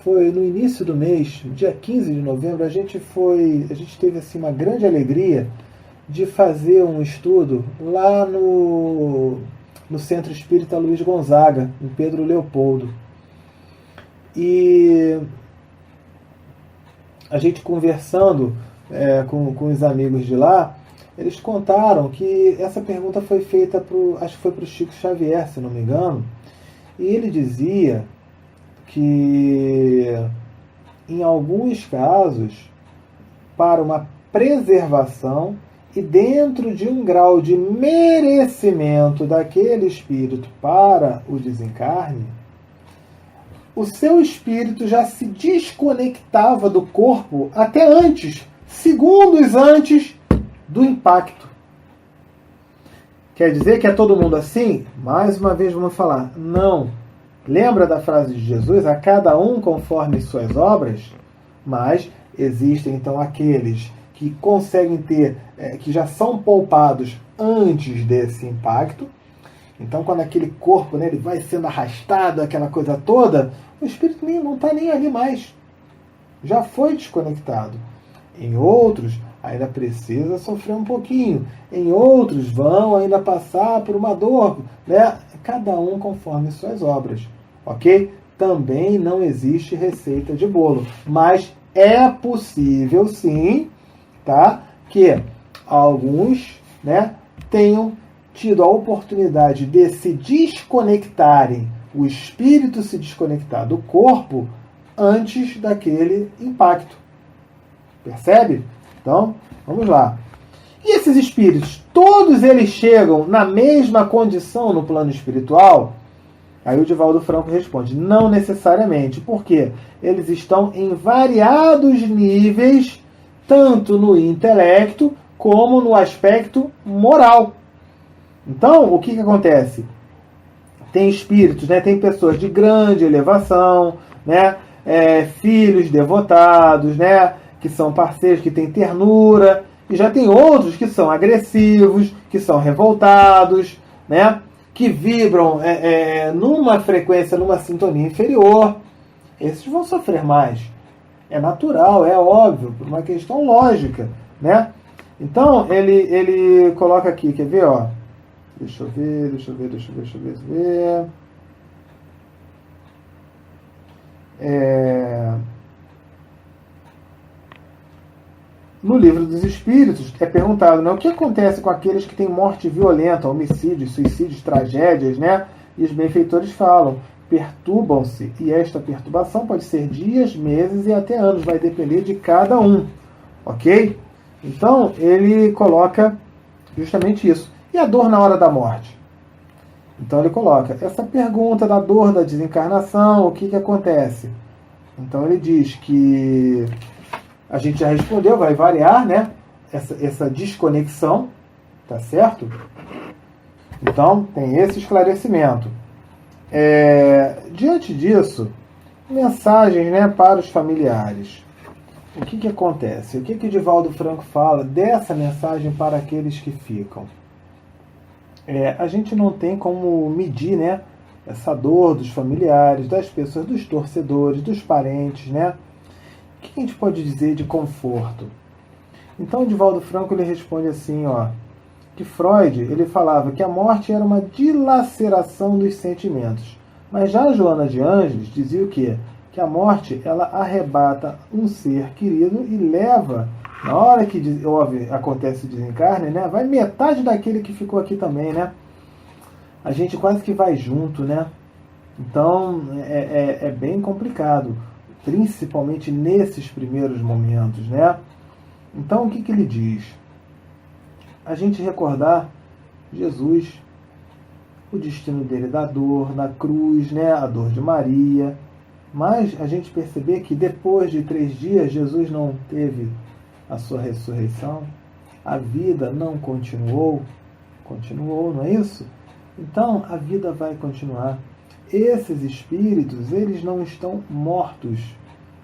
Speaker 2: foi no início do mês, dia 15 de novembro, a gente teve assim, uma grande alegria de fazer um estudo lá no Centro Espírita Luiz Gonzaga, em Pedro Leopoldo. E a gente conversando com os amigos de lá, eles contaram que essa pergunta foi feita acho que foi para o Chico Xavier, se não me engano, e ele dizia que em alguns casos, para uma preservação e dentro de um grau de merecimento daquele espírito para o desencarne, o seu espírito já se desconectava do corpo até antes, segundos antes do impacto. Quer dizer que é todo mundo assim? Mais uma vez vamos falar, não. Lembra da frase de Jesus? A cada um conforme suas obras? Mas existem então aqueles que conseguem ter, que já são poupados antes desse impacto. Então, quando aquele corpo, né, ele vai sendo arrastado, aquela coisa toda, o espírito não está nem ali mais. Já foi desconectado. Em outros, ainda precisa sofrer um pouquinho. Em outros, vão ainda passar por uma dor, né? Cada um conforme suas obras. Ok? Também não existe receita de bolo. Mas é possível, sim, tá, que alguns, né, tenham tido a oportunidade de se desconectarem, o espírito se desconectar do corpo antes daquele impacto. Percebe? Então, vamos lá. E esses espíritos, todos eles chegam na mesma condição no plano espiritual? Aí o Divaldo Franco responde, não necessariamente, porque eles estão em variados níveis, tanto no intelecto como no aspecto moral. Então, o que acontece? Tem espíritos, né? Tem pessoas de grande elevação, né? Filhos devotados, né? Que são parceiros, que têm ternura, e já tem outros que são agressivos, que são revoltados, né? Que vibram numa frequência, numa sintonia inferior. Esses vão sofrer mais. É natural, é óbvio, por uma questão lógica, né? Então, ele coloca aqui, quer ver, ó? Deixa eu ver. No Livro dos Espíritos é perguntado, né, o que acontece com aqueles que têm morte violenta, homicídios, suicídios, tragédias, né? E os benfeitores falam, perturbam-se, e esta perturbação pode ser dias, meses e até anos, vai depender de cada um, ok? Então, ele coloca justamente isso. E a dor na hora da morte? Então ele coloca essa pergunta da dor da desencarnação, o que acontece? Então ele diz que a gente já respondeu, vai variar, né? Essa desconexão, tá certo? Então tem esse esclarecimento. Diante disso, mensagens, né, para os familiares. O que acontece? O que Divaldo Franco fala dessa mensagem para aqueles que ficam? A gente não tem como medir, né, essa dor dos familiares, das pessoas, dos torcedores, dos parentes, né? O que a gente pode dizer de conforto? Então, Divaldo Franco ele responde assim, ó, que Freud ele falava que a morte era uma dilaceração dos sentimentos, mas já a Joana de Ângeles dizia o quê? Que a morte ela arrebata um ser querido e leva, na hora que acontece o desencarne, né, vai metade daquele que ficou aqui também, né? A gente quase que vai junto, né? Então é bem complicado, principalmente nesses primeiros momentos, né? Então o que ele diz? A gente recordar Jesus, o destino dele da dor, na cruz, né? A dor de Maria, mas a gente perceber que depois de 3 dias Jesus não teve a sua ressurreição, a vida não continuou, não é isso? Então a vida vai continuar. Esses espíritos, eles não estão mortos,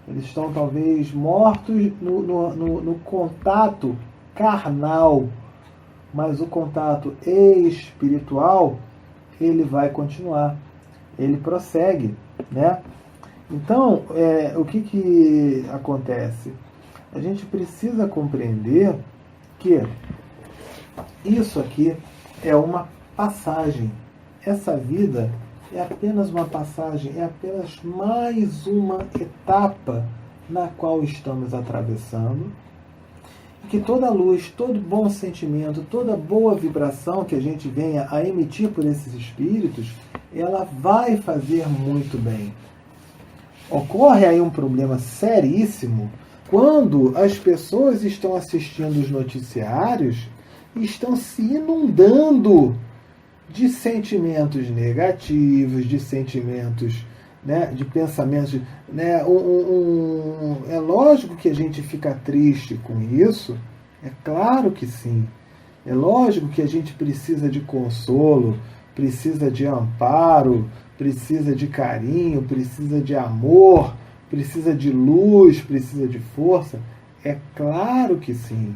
Speaker 2: eles estão talvez mortos no contato carnal, mas o contato espiritual, ele vai continuar, ele prossegue, né? Então, o que acontece? A gente precisa compreender que isso aqui é uma passagem. Essa vida é apenas uma passagem, é apenas mais uma etapa na qual estamos atravessando, e que toda luz, todo bom sentimento, toda boa vibração que a gente venha a emitir por esses espíritos, ela vai fazer muito bem. Ocorre aí um problema seríssimo quando as pessoas estão assistindo os noticiários e estão se inundando de sentimentos negativos, de sentimentos, né, de pensamentos. Né, é lógico que a gente fica triste com isso, é claro que sim. É lógico que a gente precisa de consolo, precisa de amparo, precisa de carinho, precisa de amor, precisa de luz, precisa de força. É claro que sim.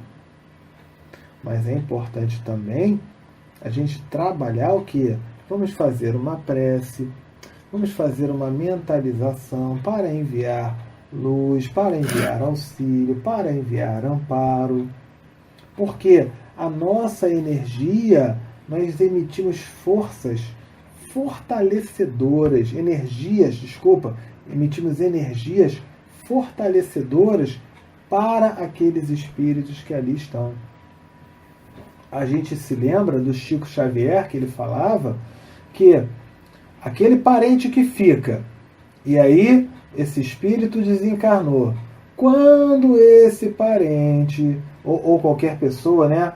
Speaker 2: Mas é importante também a gente trabalhar o quê? Vamos fazer uma prece, vamos fazer uma mentalização para enviar luz, para enviar auxílio, para enviar amparo. Porque a nossa energia, nós emitimos forças fortalecedoras, emitimos energias fortalecedoras para aqueles espíritos que ali estão. A gente se lembra do Chico Xavier, que ele falava que aquele parente que fica, e aí esse espírito desencarnou. Quando esse parente, ou qualquer pessoa, né,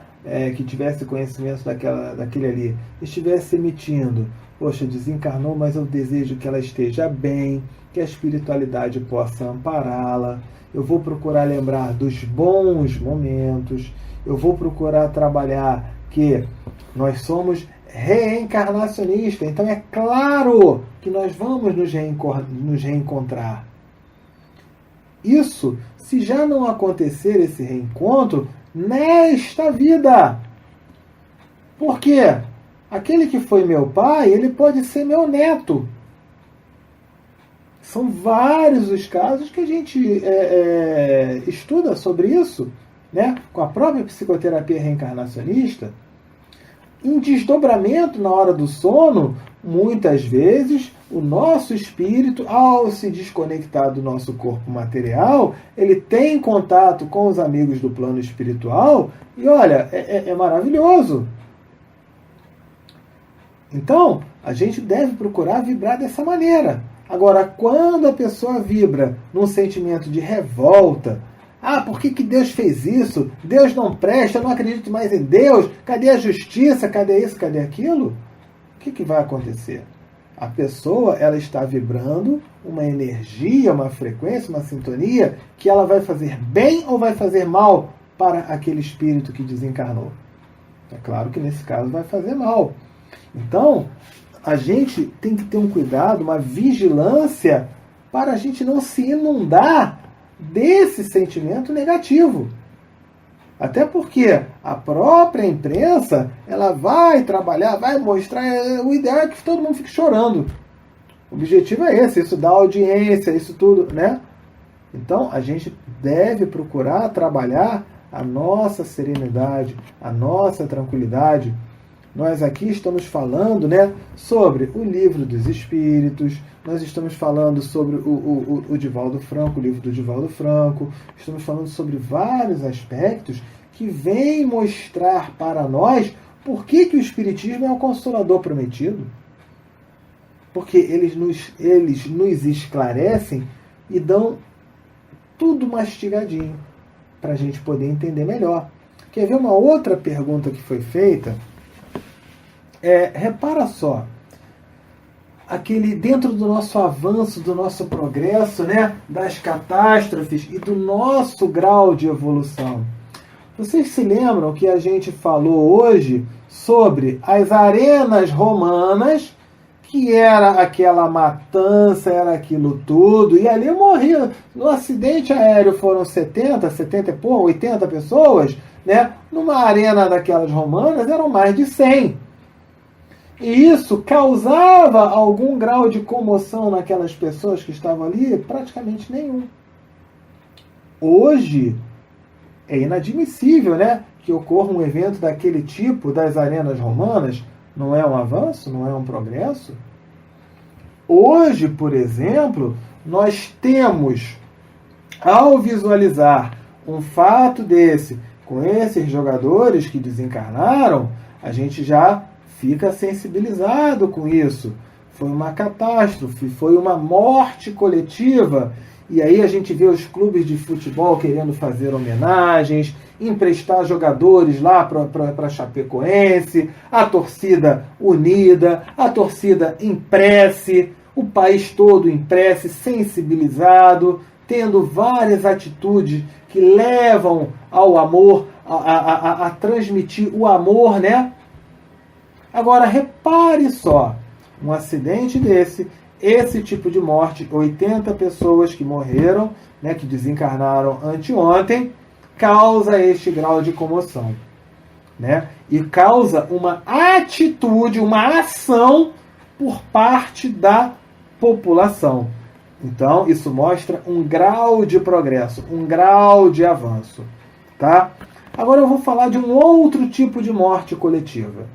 Speaker 2: que tivesse conhecimento daquele ali, estivesse emitindo, poxa, desencarnou, mas eu desejo que ela esteja bem, que a espiritualidade possa ampará-la, eu vou procurar lembrar dos bons momentos, eu vou procurar trabalhar que nós somos reencarnacionistas, então é claro que nós vamos nos reencontrar. Isso, se já não acontecer esse reencontro nesta vida. Por quê? Aquele que foi meu pai, ele pode ser meu neto. São vários os casos que a gente estuda sobre isso, né? Com a própria psicoterapia reencarnacionista. Em desdobramento na hora do sono, muitas vezes o nosso espírito, ao se desconectar do nosso corpo material, ele tem contato com os amigos do plano espiritual e olha, é maravilhoso. Então, a gente deve procurar vibrar dessa maneira. Agora, quando a pessoa vibra num sentimento de revolta, por que Deus fez isso? Deus não presta, eu não acredito mais em Deus, cadê a justiça, cadê isso, cadê aquilo? O que vai acontecer? A pessoa, ela está vibrando uma energia, uma frequência, uma sintonia, que ela vai fazer bem ou vai fazer mal para aquele espírito que desencarnou. É claro que nesse caso vai fazer mal. Então, a gente tem que ter um cuidado, uma vigilância, para a gente não se inundar desse sentimento negativo. Até porque a própria imprensa, ela vai trabalhar, vai mostrar, o ideal é que todo mundo fique chorando. O objetivo é esse, isso dá audiência, isso tudo, né? Então, a gente deve procurar trabalhar a nossa serenidade, a nossa tranquilidade. Nós aqui estamos falando, né, sobre o Livro dos Espíritos, nós estamos falando sobre o Divaldo Franco, o livro do Divaldo Franco, estamos falando sobre vários aspectos que vêm mostrar para nós por que o Espiritismo é o Consolador prometido. Porque eles nos esclarecem e dão tudo mastigadinho para a gente poder entender melhor. Quer ver uma outra pergunta que foi feita? Repara só, dentro do nosso avanço, do nosso progresso, né, das catástrofes e do nosso grau de evolução. Vocês se lembram que a gente falou hoje sobre as arenas romanas, que era aquela matança, era aquilo tudo, e ali morria, no acidente aéreo foram 70 e pouco, 80 pessoas, né? Numa arena daquelas romanas eram mais de 100. E isso causava algum grau de comoção naquelas pessoas que estavam ali? Praticamente nenhum. Hoje é inadmissível, né, que ocorra um evento daquele tipo das arenas romanas. Não é um avanço? Não é um progresso? Hoje, por exemplo, nós temos Ao visualizar um fato desse com esses jogadores que desencarnaram, a gente já fica sensibilizado com isso. Foi uma catástrofe, foi uma morte coletiva. E aí a gente vê os clubes de futebol querendo fazer homenagens, emprestar jogadores lá para Chapecoense, a torcida unida, a torcida em prece, o país todo em prece, sensibilizado, tendo várias atitudes que levam ao amor, a transmitir o amor, né? Agora, repare só, um acidente desse, esse tipo de morte, 80 pessoas que morreram, né, que desencarnaram anteontem, causa este grau de comoção, né? E causa uma atitude, uma ação por parte da população. Então, isso mostra um grau de progresso, um grau de avanço, tá? Agora eu vou falar de um outro tipo de morte coletiva.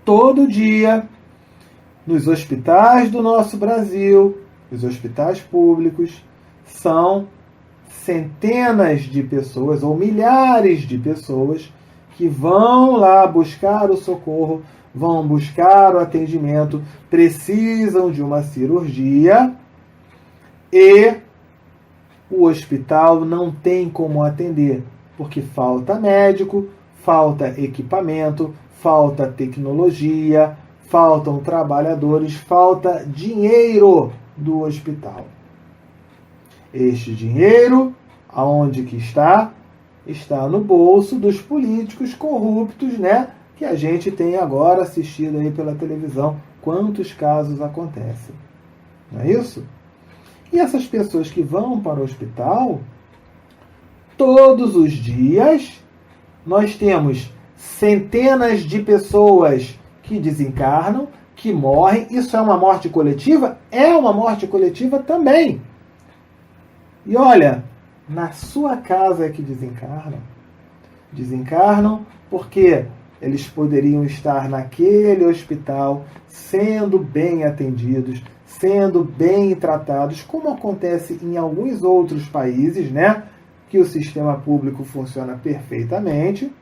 Speaker 2: Todo dia, nos hospitais do nosso Brasil, os hospitais públicos, são centenas de pessoas ou milhares de pessoas que vão lá buscar o socorro, vão buscar o atendimento, precisam de uma cirurgia e o hospital não tem como atender, porque falta médico, falta equipamento, falta tecnologia, faltam trabalhadores, falta dinheiro do hospital. Este dinheiro, aonde que está? Está no bolso dos políticos corruptos, né? Que a gente tem agora assistido aí pela televisão. Quantos casos acontecem? Não é isso? E essas pessoas que vão para o hospital, todos os dias, nós temos centenas de pessoas que desencarnam, que morrem. Isso é uma morte coletiva? É uma morte coletiva também. E olha, na sua casa é que desencarnam. Desencarnam porque eles poderiam estar naquele hospital sendo bem atendidos, sendo bem tratados, como acontece em alguns outros países, né? Que o sistema público funciona perfeitamente,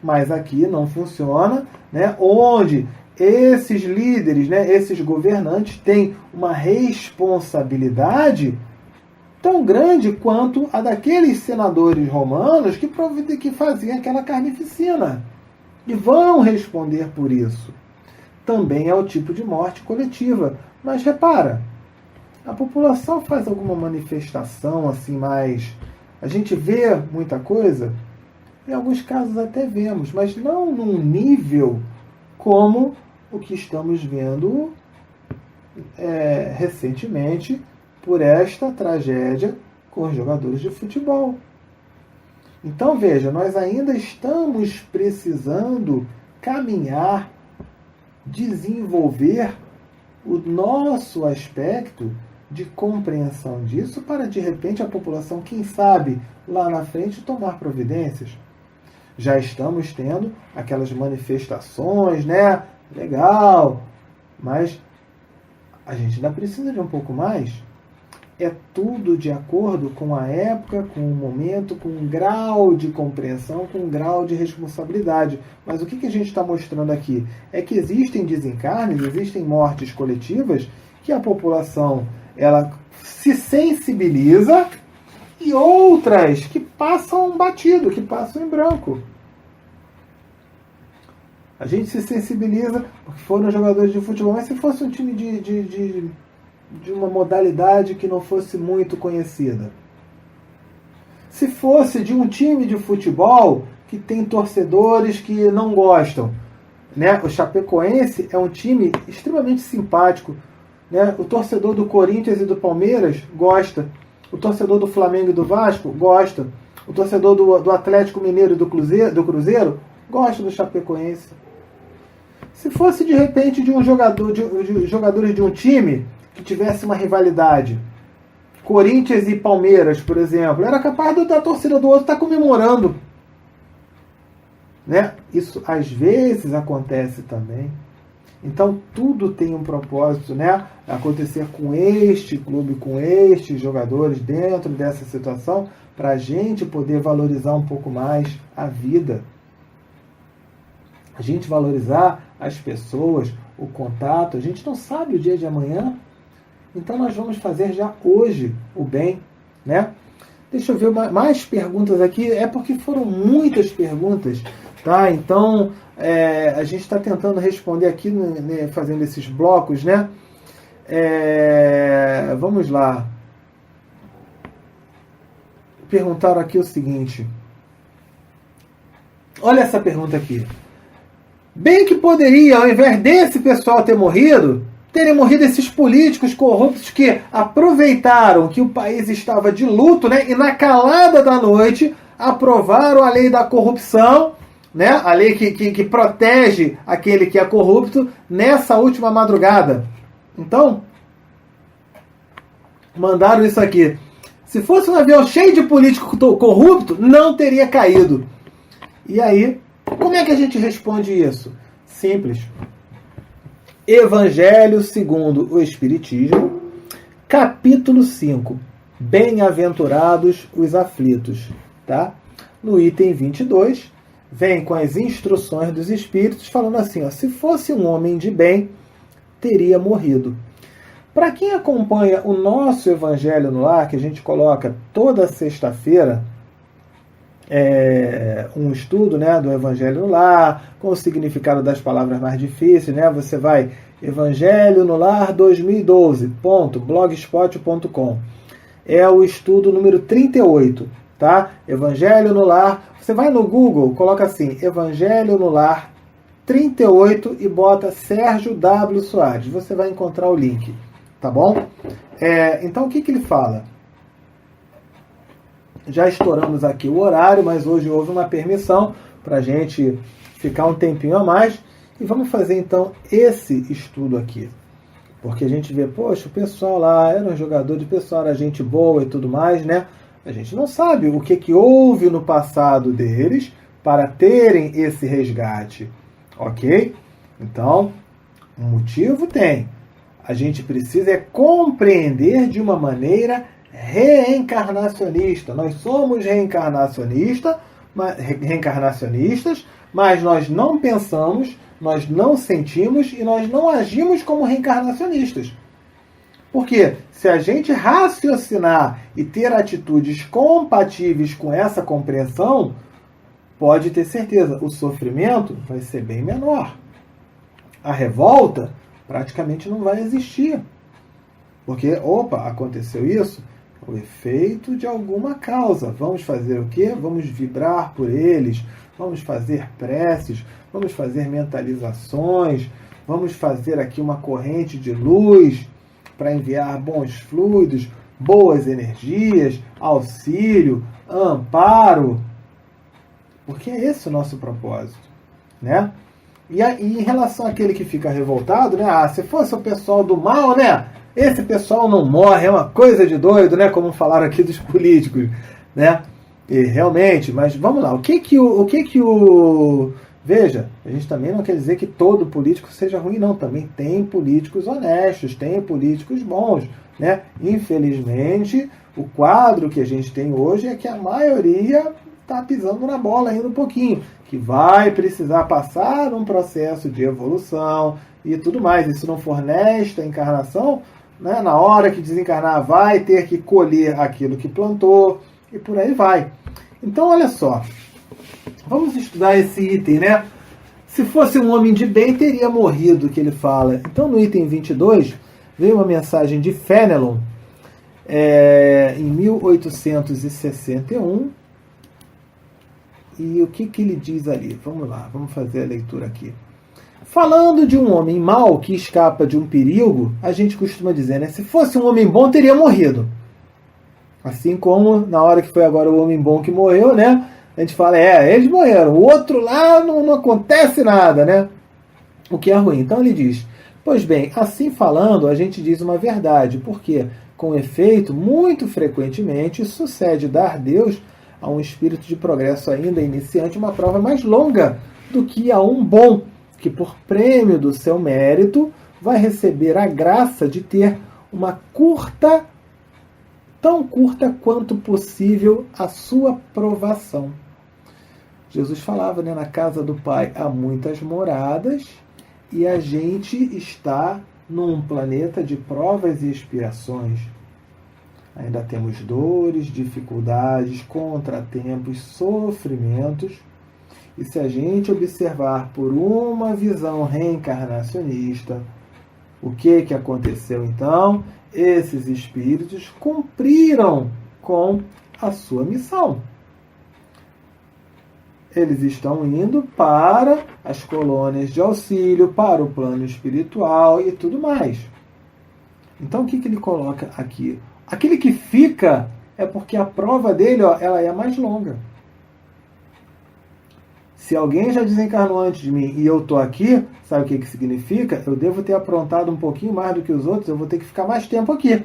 Speaker 2: mas aqui não funciona, né? Onde esses líderes, né, esses governantes têm uma responsabilidade tão grande quanto a daqueles senadores romanos que faziam aquela carnificina. E vão responder por isso. Também é o tipo de morte coletiva. Mas repara, a população faz alguma manifestação assim mais... A gente vê muita coisa, em alguns casos até vemos, mas não num nível como o que estamos vendo recentemente por esta tragédia com os jogadores de futebol. Então, veja, nós ainda estamos precisando caminhar, desenvolver o nosso aspecto de compreensão disso para, de repente, a população, quem sabe, lá na frente, tomar providências. Já estamos tendo aquelas manifestações, né? Legal, mas a gente ainda precisa de um pouco mais. É tudo de acordo com a época, com o momento, com um grau de compreensão, com um grau de responsabilidade. Mas o que a gente está mostrando aqui? É que existem desencarnes, existem mortes coletivas, que a população ela se sensibiliza e outras que passam batido, que passam em branco. A gente se sensibiliza porque foram jogadores de futebol, mas se fosse um time de uma modalidade que não fosse muito conhecida. Se fosse de um time de futebol que tem torcedores que não gostam, né? O Chapecoense é um time extremamente simpático, né? O torcedor do Corinthians e do Palmeiras gosta. O torcedor do Flamengo e do Vasco gosta. O torcedor do Atlético Mineiro e do Cruzeiro gosta do Chapecoense. Se fosse de repente de um jogador, de jogadores de um time que tivesse uma rivalidade, Corinthians e Palmeiras, por exemplo, era capaz da torcida do outro estar comemorando, né? Isso às vezes acontece também. Então tudo tem um propósito, né? Acontecer com este clube, com estes jogadores dentro dessa situação, para a gente poder valorizar um pouco mais a vida. A gente valorizar as pessoas, o contato. A gente não sabe o dia de amanhã. Então nós vamos fazer já hoje o bem, né? Deixa eu ver mais perguntas aqui. É porque foram muitas perguntas, tá? Então a gente está tentando responder aqui, né, fazendo esses blocos, né? Vamos lá. Perguntaram aqui o seguinte. Olha essa pergunta aqui. Bem que poderia, ao invés desse pessoal ter morrido, terem morrido esses políticos corruptos que aproveitaram que o país estava de luto, né, e na calada da noite aprovaram a lei da corrupção, né, a lei que protege aquele que é corrupto, nessa última madrugada. Então, mandaram isso aqui. Se fosse um avião cheio de político corrupto, não teria caído. E aí, como é que a gente responde isso? Simples. Evangelho segundo o Espiritismo, capítulo 5. Bem-aventurados os aflitos. Tá? No item 22, vem com as instruções dos Espíritos, falando assim, ó, se fosse um homem de bem, teria morrido. Para quem acompanha o nosso Evangelho no Lar, que a gente coloca toda sexta-feira, um estudo, né, do Evangelho no Lar, com o significado das palavras mais difíceis, né? Você vai Evangelho no Lar 2012.blogspot.com. É o estudo número 38, tá? Evangelho no Lar. Você vai no Google, coloca assim, Evangelho no Lar 38 e bota Sérgio W. Soares. Você vai encontrar o link, tá bom? Então o que ele fala? Já estouramos aqui o horário, mas hoje houve uma permissão para a gente ficar um tempinho a mais. E vamos fazer então esse estudo aqui. Porque a gente vê, poxa, o pessoal lá era um jogador de pessoal, era gente boa e tudo mais, né? A gente não sabe o que houve no passado deles para terem esse resgate, ok? Então, um motivo tem. A gente precisa compreender de uma maneira reencarnacionista. Nós somos reencarnacionistas, mas nós não pensamos, nós não sentimos e nós não agimos como reencarnacionistas. Porque se a gente raciocinar e ter atitudes compatíveis com essa compreensão, pode ter certeza, o sofrimento vai ser bem menor. A revolta praticamente não vai existir. Porque, aconteceu isso? O efeito de alguma causa. Vamos fazer o quê? Vamos vibrar por eles, vamos fazer preces, vamos fazer mentalizações, vamos fazer aqui uma corrente de luz para enviar bons fluidos, boas energias, auxílio, amparo. Porque é esse o nosso propósito, né? E em relação àquele que fica revoltado, né? Se fosse o pessoal do mal, né? Esse pessoal não morre, é uma coisa de doido, né? Como falaram aqui dos políticos, né? E realmente, mas vamos lá. Veja, a gente também não quer dizer que todo político seja ruim, não. Também tem políticos honestos, tem políticos bons, né? Infelizmente, o quadro que a gente tem hoje é que a maioria está pisando na bola ainda um pouquinho, que vai precisar passar um processo de evolução e tudo mais. E se não for nesta encarnação, né, na hora que desencarnar, vai ter que colher aquilo que plantou e por aí vai. Então, olha só. Vamos estudar esse item, né? Se fosse um homem de bem, teria morrido, que ele fala. Então, no item 22, veio uma mensagem de Fenelon, em 1861. E o que ele diz ali? Vamos lá, vamos fazer a leitura aqui. Falando de um homem mau que escapa de um perigo, a gente costuma dizer, né? Se fosse um homem bom, teria morrido. Assim como na hora que foi agora o homem bom que morreu, né? A gente fala, eles morreram. O outro lá não acontece nada, né? O que é ruim. Então ele diz, pois bem, assim falando, a gente diz uma verdade, porque, com efeito, muito frequentemente sucede dar Deus a um espírito de progresso ainda iniciante uma prova mais longa do que a um bom, que por prêmio do seu mérito vai receber a graça de ter uma curta, tão curta quanto possível, a sua provação. Jesus falava, né, na casa do Pai há muitas moradas, e a gente está num planeta de provas e expiações. Ainda temos dores, dificuldades, contratempos, sofrimentos. E se a gente observar por uma visão reencarnacionista, o que aconteceu então? Esses espíritos cumpriram com a sua missão. Eles estão indo para as colônias de auxílio, para o plano espiritual e tudo mais. Então o que ele coloca aqui? Aquele que fica é porque a prova dele, ela é mais longa. Se alguém já desencarnou antes de mim e eu estou aqui, sabe o que significa? Eu devo ter aprontado um pouquinho mais do que os outros, eu vou ter que ficar mais tempo aqui.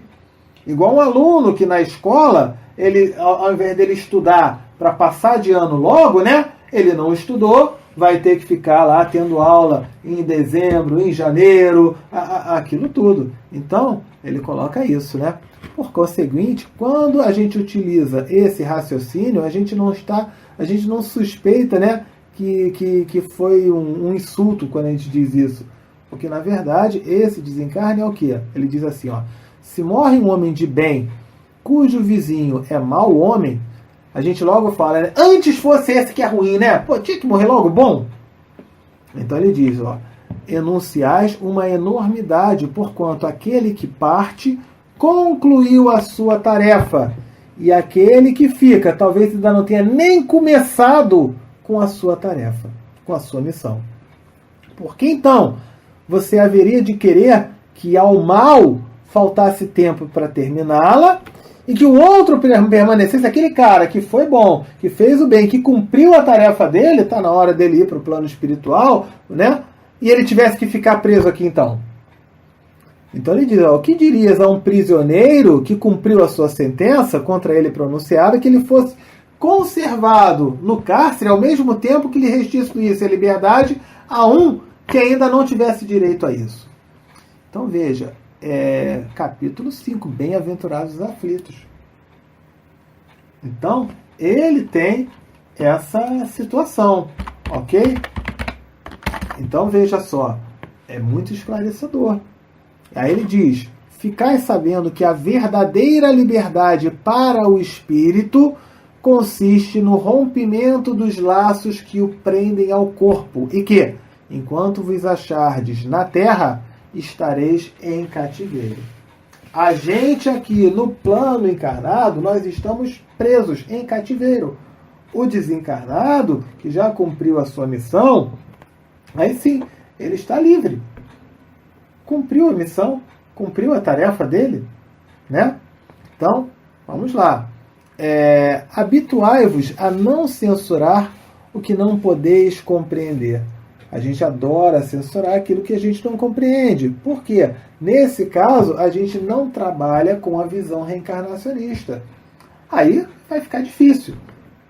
Speaker 2: Igual um aluno que na escola, ele, ao invés dele estudar para passar de ano logo, né? Ele não estudou, vai ter que ficar lá tendo aula em dezembro, em janeiro, aquilo tudo. Então, ele coloca isso, né? Por conseguinte, quando a gente utiliza esse raciocínio, a gente não suspeita, né, que foi um insulto quando a gente diz isso. Porque, na verdade, esse desencarne é o quê? Ele diz assim, se morre um homem de bem, cujo vizinho é mau homem, a gente logo fala, né? Antes fosse esse que é ruim, né? Pô, tinha que morrer logo bom. Então ele diz, enunciais uma enormidade, porquanto aquele que parte concluiu a sua tarefa, e aquele que fica, talvez ainda não tenha nem começado com a sua tarefa, com a sua missão. Por que então você haveria de querer que ao mal faltasse tempo para terminá-la, e que o outro permanecesse, aquele cara que foi bom, que fez o bem, que cumpriu a tarefa dele, está na hora dele ir para o plano espiritual, né? E ele tivesse que ficar preso aqui então? Então ele diz, o que dirias a um prisioneiro que cumpriu a sua sentença contra ele pronunciada, que ele fosse conservado no cárcere ao mesmo tempo que lhe restituísse a liberdade a um que ainda não tivesse direito a isso? Então veja, capítulo 5, Bem-aventurados os aflitos. Então, ele tem essa situação, ok? Então, veja só, é muito esclarecedor. Aí ele diz, ficai sabendo que a verdadeira liberdade para o espírito consiste no rompimento dos laços que o prendem ao corpo, e que, enquanto vos achardes na terra, estareis em cativeiro. A gente aqui no plano encarnado, nós estamos presos em cativeiro. O desencarnado, que já cumpriu a sua missão, aí sim, ele está livre. Cumpriu a missão, cumpriu a tarefa dele, né? Então, vamos lá. Habituai-vos a não censurar o que não podeis compreender. A gente adora censurar aquilo que a gente não compreende. Por quê? Nesse caso, a gente não trabalha com a visão reencarnacionista. Aí vai ficar difícil.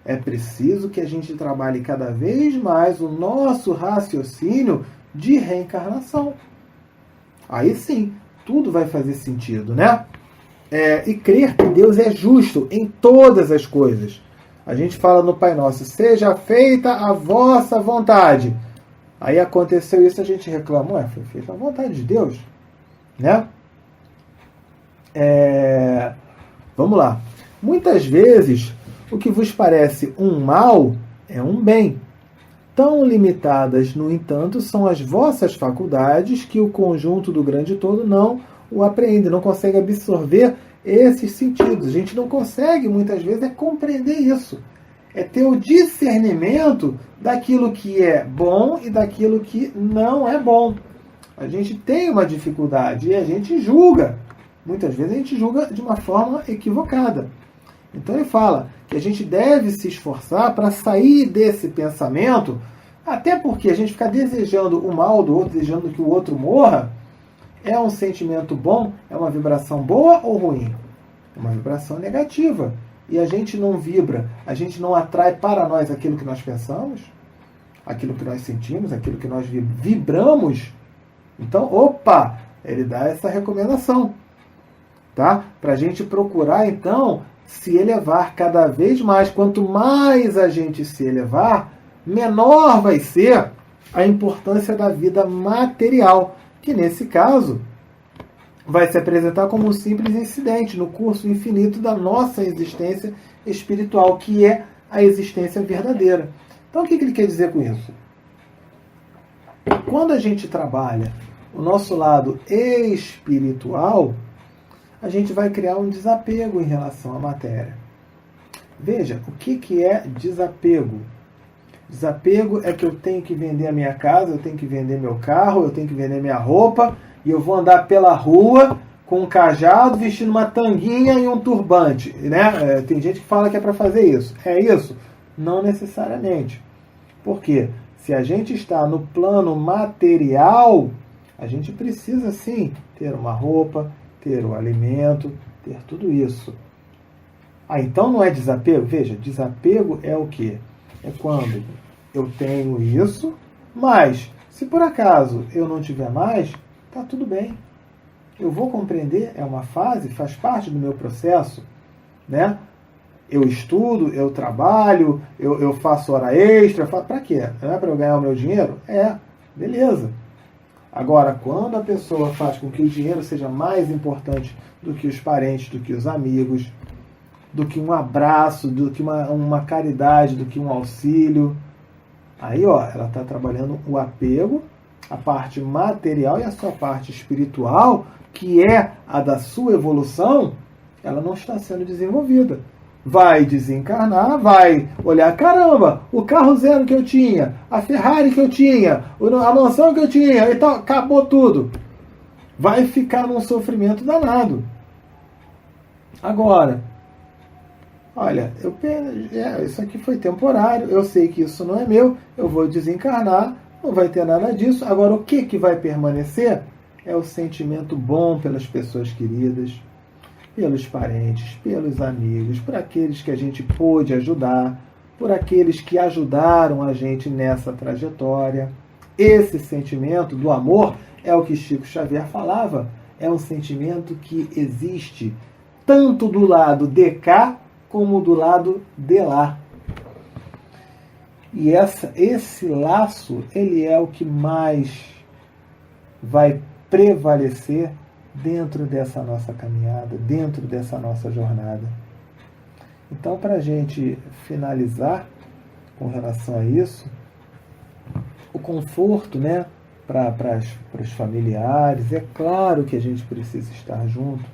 Speaker 2: É preciso que a gente trabalhe cada vez mais o nosso raciocínio de reencarnação. Aí sim, tudo vai fazer sentido, né? E crer que Deus é justo em todas as coisas. A gente fala no Pai Nosso, seja feita a vossa vontade. Aí aconteceu isso, a gente reclama, foi feita a vontade de Deus, né? Vamos lá. Muitas vezes, o que vos parece um mal é um bem. Tão limitadas, no entanto, são as vossas faculdades que o conjunto do grande todo não o apreende, não consegue absorver esses sentidos. A gente não consegue, muitas vezes, compreender isso. É ter o discernimento daquilo que é bom e daquilo que não é bom. A gente tem uma dificuldade e a gente julga. Muitas vezes a gente julga de uma forma equivocada. Então ele fala que a gente deve se esforçar para sair desse pensamento, até porque a gente ficar desejando o mal do outro, desejando que o outro morra, é um sentimento bom? É uma vibração boa ou ruim? É uma vibração negativa. E a gente não vibra, a gente não atrai para nós aquilo que nós pensamos. aquilo que nós sentimos, aquilo que nós vibramos. Então, opa, ele dá essa recomendação, tá? Para a gente procurar, então, se elevar cada vez mais. Quanto mais a gente se elevar, menor vai ser a importância da vida material, que nesse caso vai se apresentar como um simples incidente no curso infinito da nossa existência espiritual, que é a existência verdadeira. Então, o que ele quer dizer com isso? Quando a gente trabalha o nosso lado espiritual, a gente vai criar um desapego em relação à matéria. Veja, o que é desapego? Desapego é que eu tenho que vender a minha casa, eu tenho que vender meu carro, eu tenho que vender minha roupa, e eu vou andar pela rua com um cajado, vestindo uma tanguinha e um turbante, né? Tem gente que fala que é para fazer isso. É isso? Não necessariamente. Por quê? Se a gente está no plano material, a gente precisa sim ter uma roupa, ter o alimento, ter tudo isso. Então não é desapego? Veja, desapego é o quê? É quando eu tenho isso, mas se por acaso eu não tiver mais, tá tudo bem. Eu vou compreender, é uma fase, faz parte do meu processo, né? Eu estudo, eu trabalho, eu faço hora extra, para quê? Não é para eu ganhar o meu dinheiro? Beleza. Agora, quando a pessoa faz com que o dinheiro seja mais importante do que os parentes, do que os amigos, do que um abraço, do que uma caridade, do que um auxílio, aí ela está trabalhando o apego, a parte material, e a sua parte espiritual, que é a da sua evolução, ela não está sendo desenvolvida. Vai desencarnar, vai olhar, caramba, o carro zero que eu tinha, a Ferrari que eu tinha, a mansão que eu tinha, e tal, acabou tudo. Vai ficar num sofrimento danado. Agora, olha, isso aqui foi temporário, eu sei que isso não é meu, eu vou desencarnar, não vai ter nada disso. Agora, o que vai permanecer é o sentimento bom pelas pessoas queridas, pelos parentes, pelos amigos, por aqueles que a gente pôde ajudar, por aqueles que ajudaram a gente nessa trajetória. Esse sentimento do amor é o que Chico Xavier falava, é um sentimento que existe tanto do lado de cá como do lado de lá. E esse laço, ele é o que mais vai prevalecer dentro dessa nossa caminhada, dentro dessa nossa jornada. Então, para a gente finalizar com relação a isso, o conforto, né, para os familiares, é claro que a gente precisa estar junto,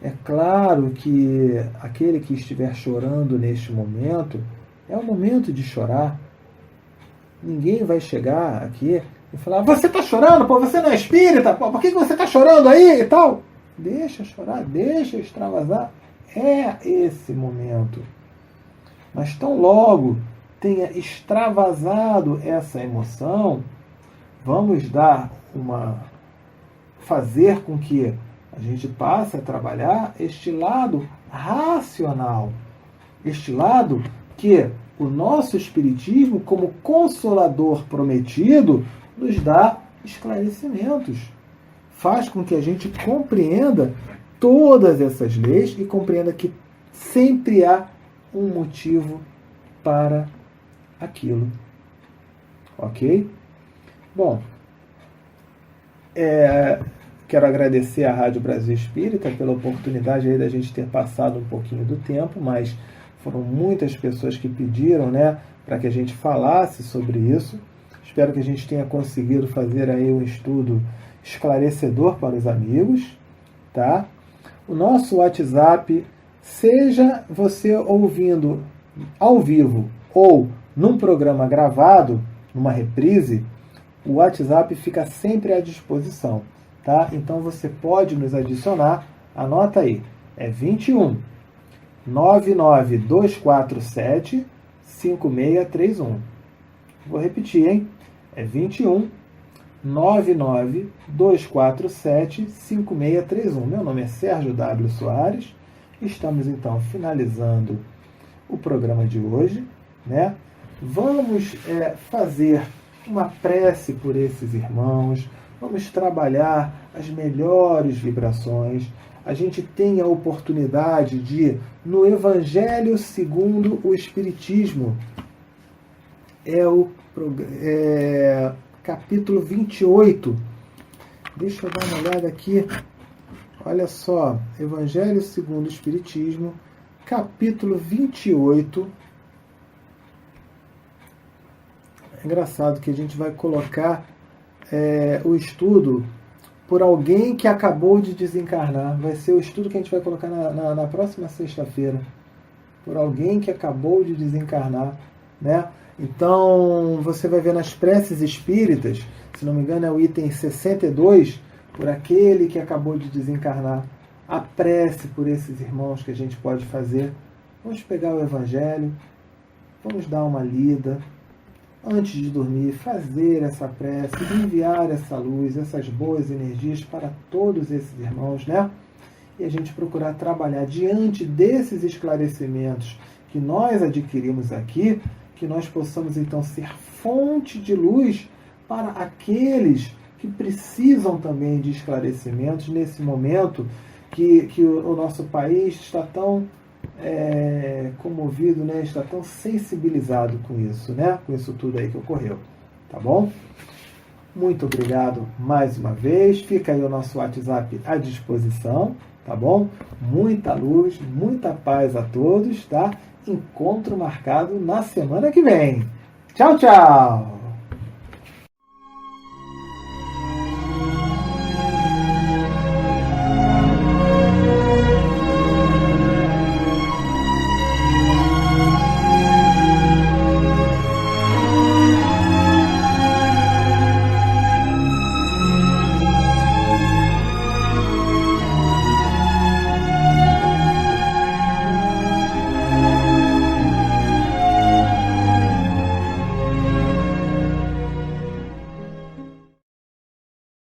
Speaker 2: é claro que aquele que estiver chorando neste momento, é o momento de chorar. Ninguém vai chegar aqui e falar, você está chorando, pô, você não é espírita, pô, por que você está chorando aí e tal? Deixa chorar, deixa extravasar. É esse momento. Mas tão logo tenha extravasado essa emoção, vamos fazer com que a gente passe a trabalhar este lado racional, este lado que o nosso Espiritismo, como consolador prometido, nos dá esclarecimentos. Faz com que a gente compreenda todas essas leis e compreenda que sempre há um motivo para aquilo. Ok? Bom, quero agradecer à Rádio Brasil Espírita pela oportunidade aí da gente ter passado um pouquinho do tempo, mas foram muitas pessoas que pediram, né, para que a gente falasse sobre isso. Espero que a gente tenha conseguido fazer aí um estudo esclarecedor para os amigos, tá? O nosso WhatsApp, seja você ouvindo ao vivo ou num programa gravado, numa reprise, o WhatsApp fica sempre à disposição, tá? Então você pode nos adicionar, anota aí, é 21 99247 5631. Vou repetir, hein? É 21 99247 5631. Meu nome é Sérgio W. Soares. Estamos então finalizando o programa de hoje, né? Vamos fazer uma prece por esses irmãos, vamos trabalhar as melhores vibrações. A gente tem a oportunidade de, no Evangelho segundo o Espiritismo, capítulo 28. Deixa eu dar uma olhada aqui. Olha só, Evangelho segundo o Espiritismo, capítulo 28. É engraçado que a gente vai colocar o estudo por alguém que acabou de desencarnar. Vai ser o estudo que a gente vai colocar na próxima sexta-feira. Por alguém que acabou de desencarnar, né? Então, você vai ver nas preces espíritas, se não me engano é o item 62, por aquele que acabou de desencarnar, a prece por esses irmãos que a gente pode fazer. Vamos pegar o Evangelho, vamos dar uma lida, antes de dormir, fazer essa prece, enviar essa luz, essas boas energias para todos esses irmãos, né? E a gente procurar trabalhar diante desses esclarecimentos que nós adquirimos aqui, que nós possamos então ser fonte de luz para aqueles que precisam também de esclarecimentos nesse momento que o nosso país está tão comovido, né? Está tão sensibilizado com isso, né? Com isso tudo aí que ocorreu, tá bom? Muito obrigado mais uma vez. Fica aí o nosso WhatsApp à disposição, tá bom? Muita luz, muita paz a todos, tá? Encontro marcado na semana que vem. Tchau, tchau!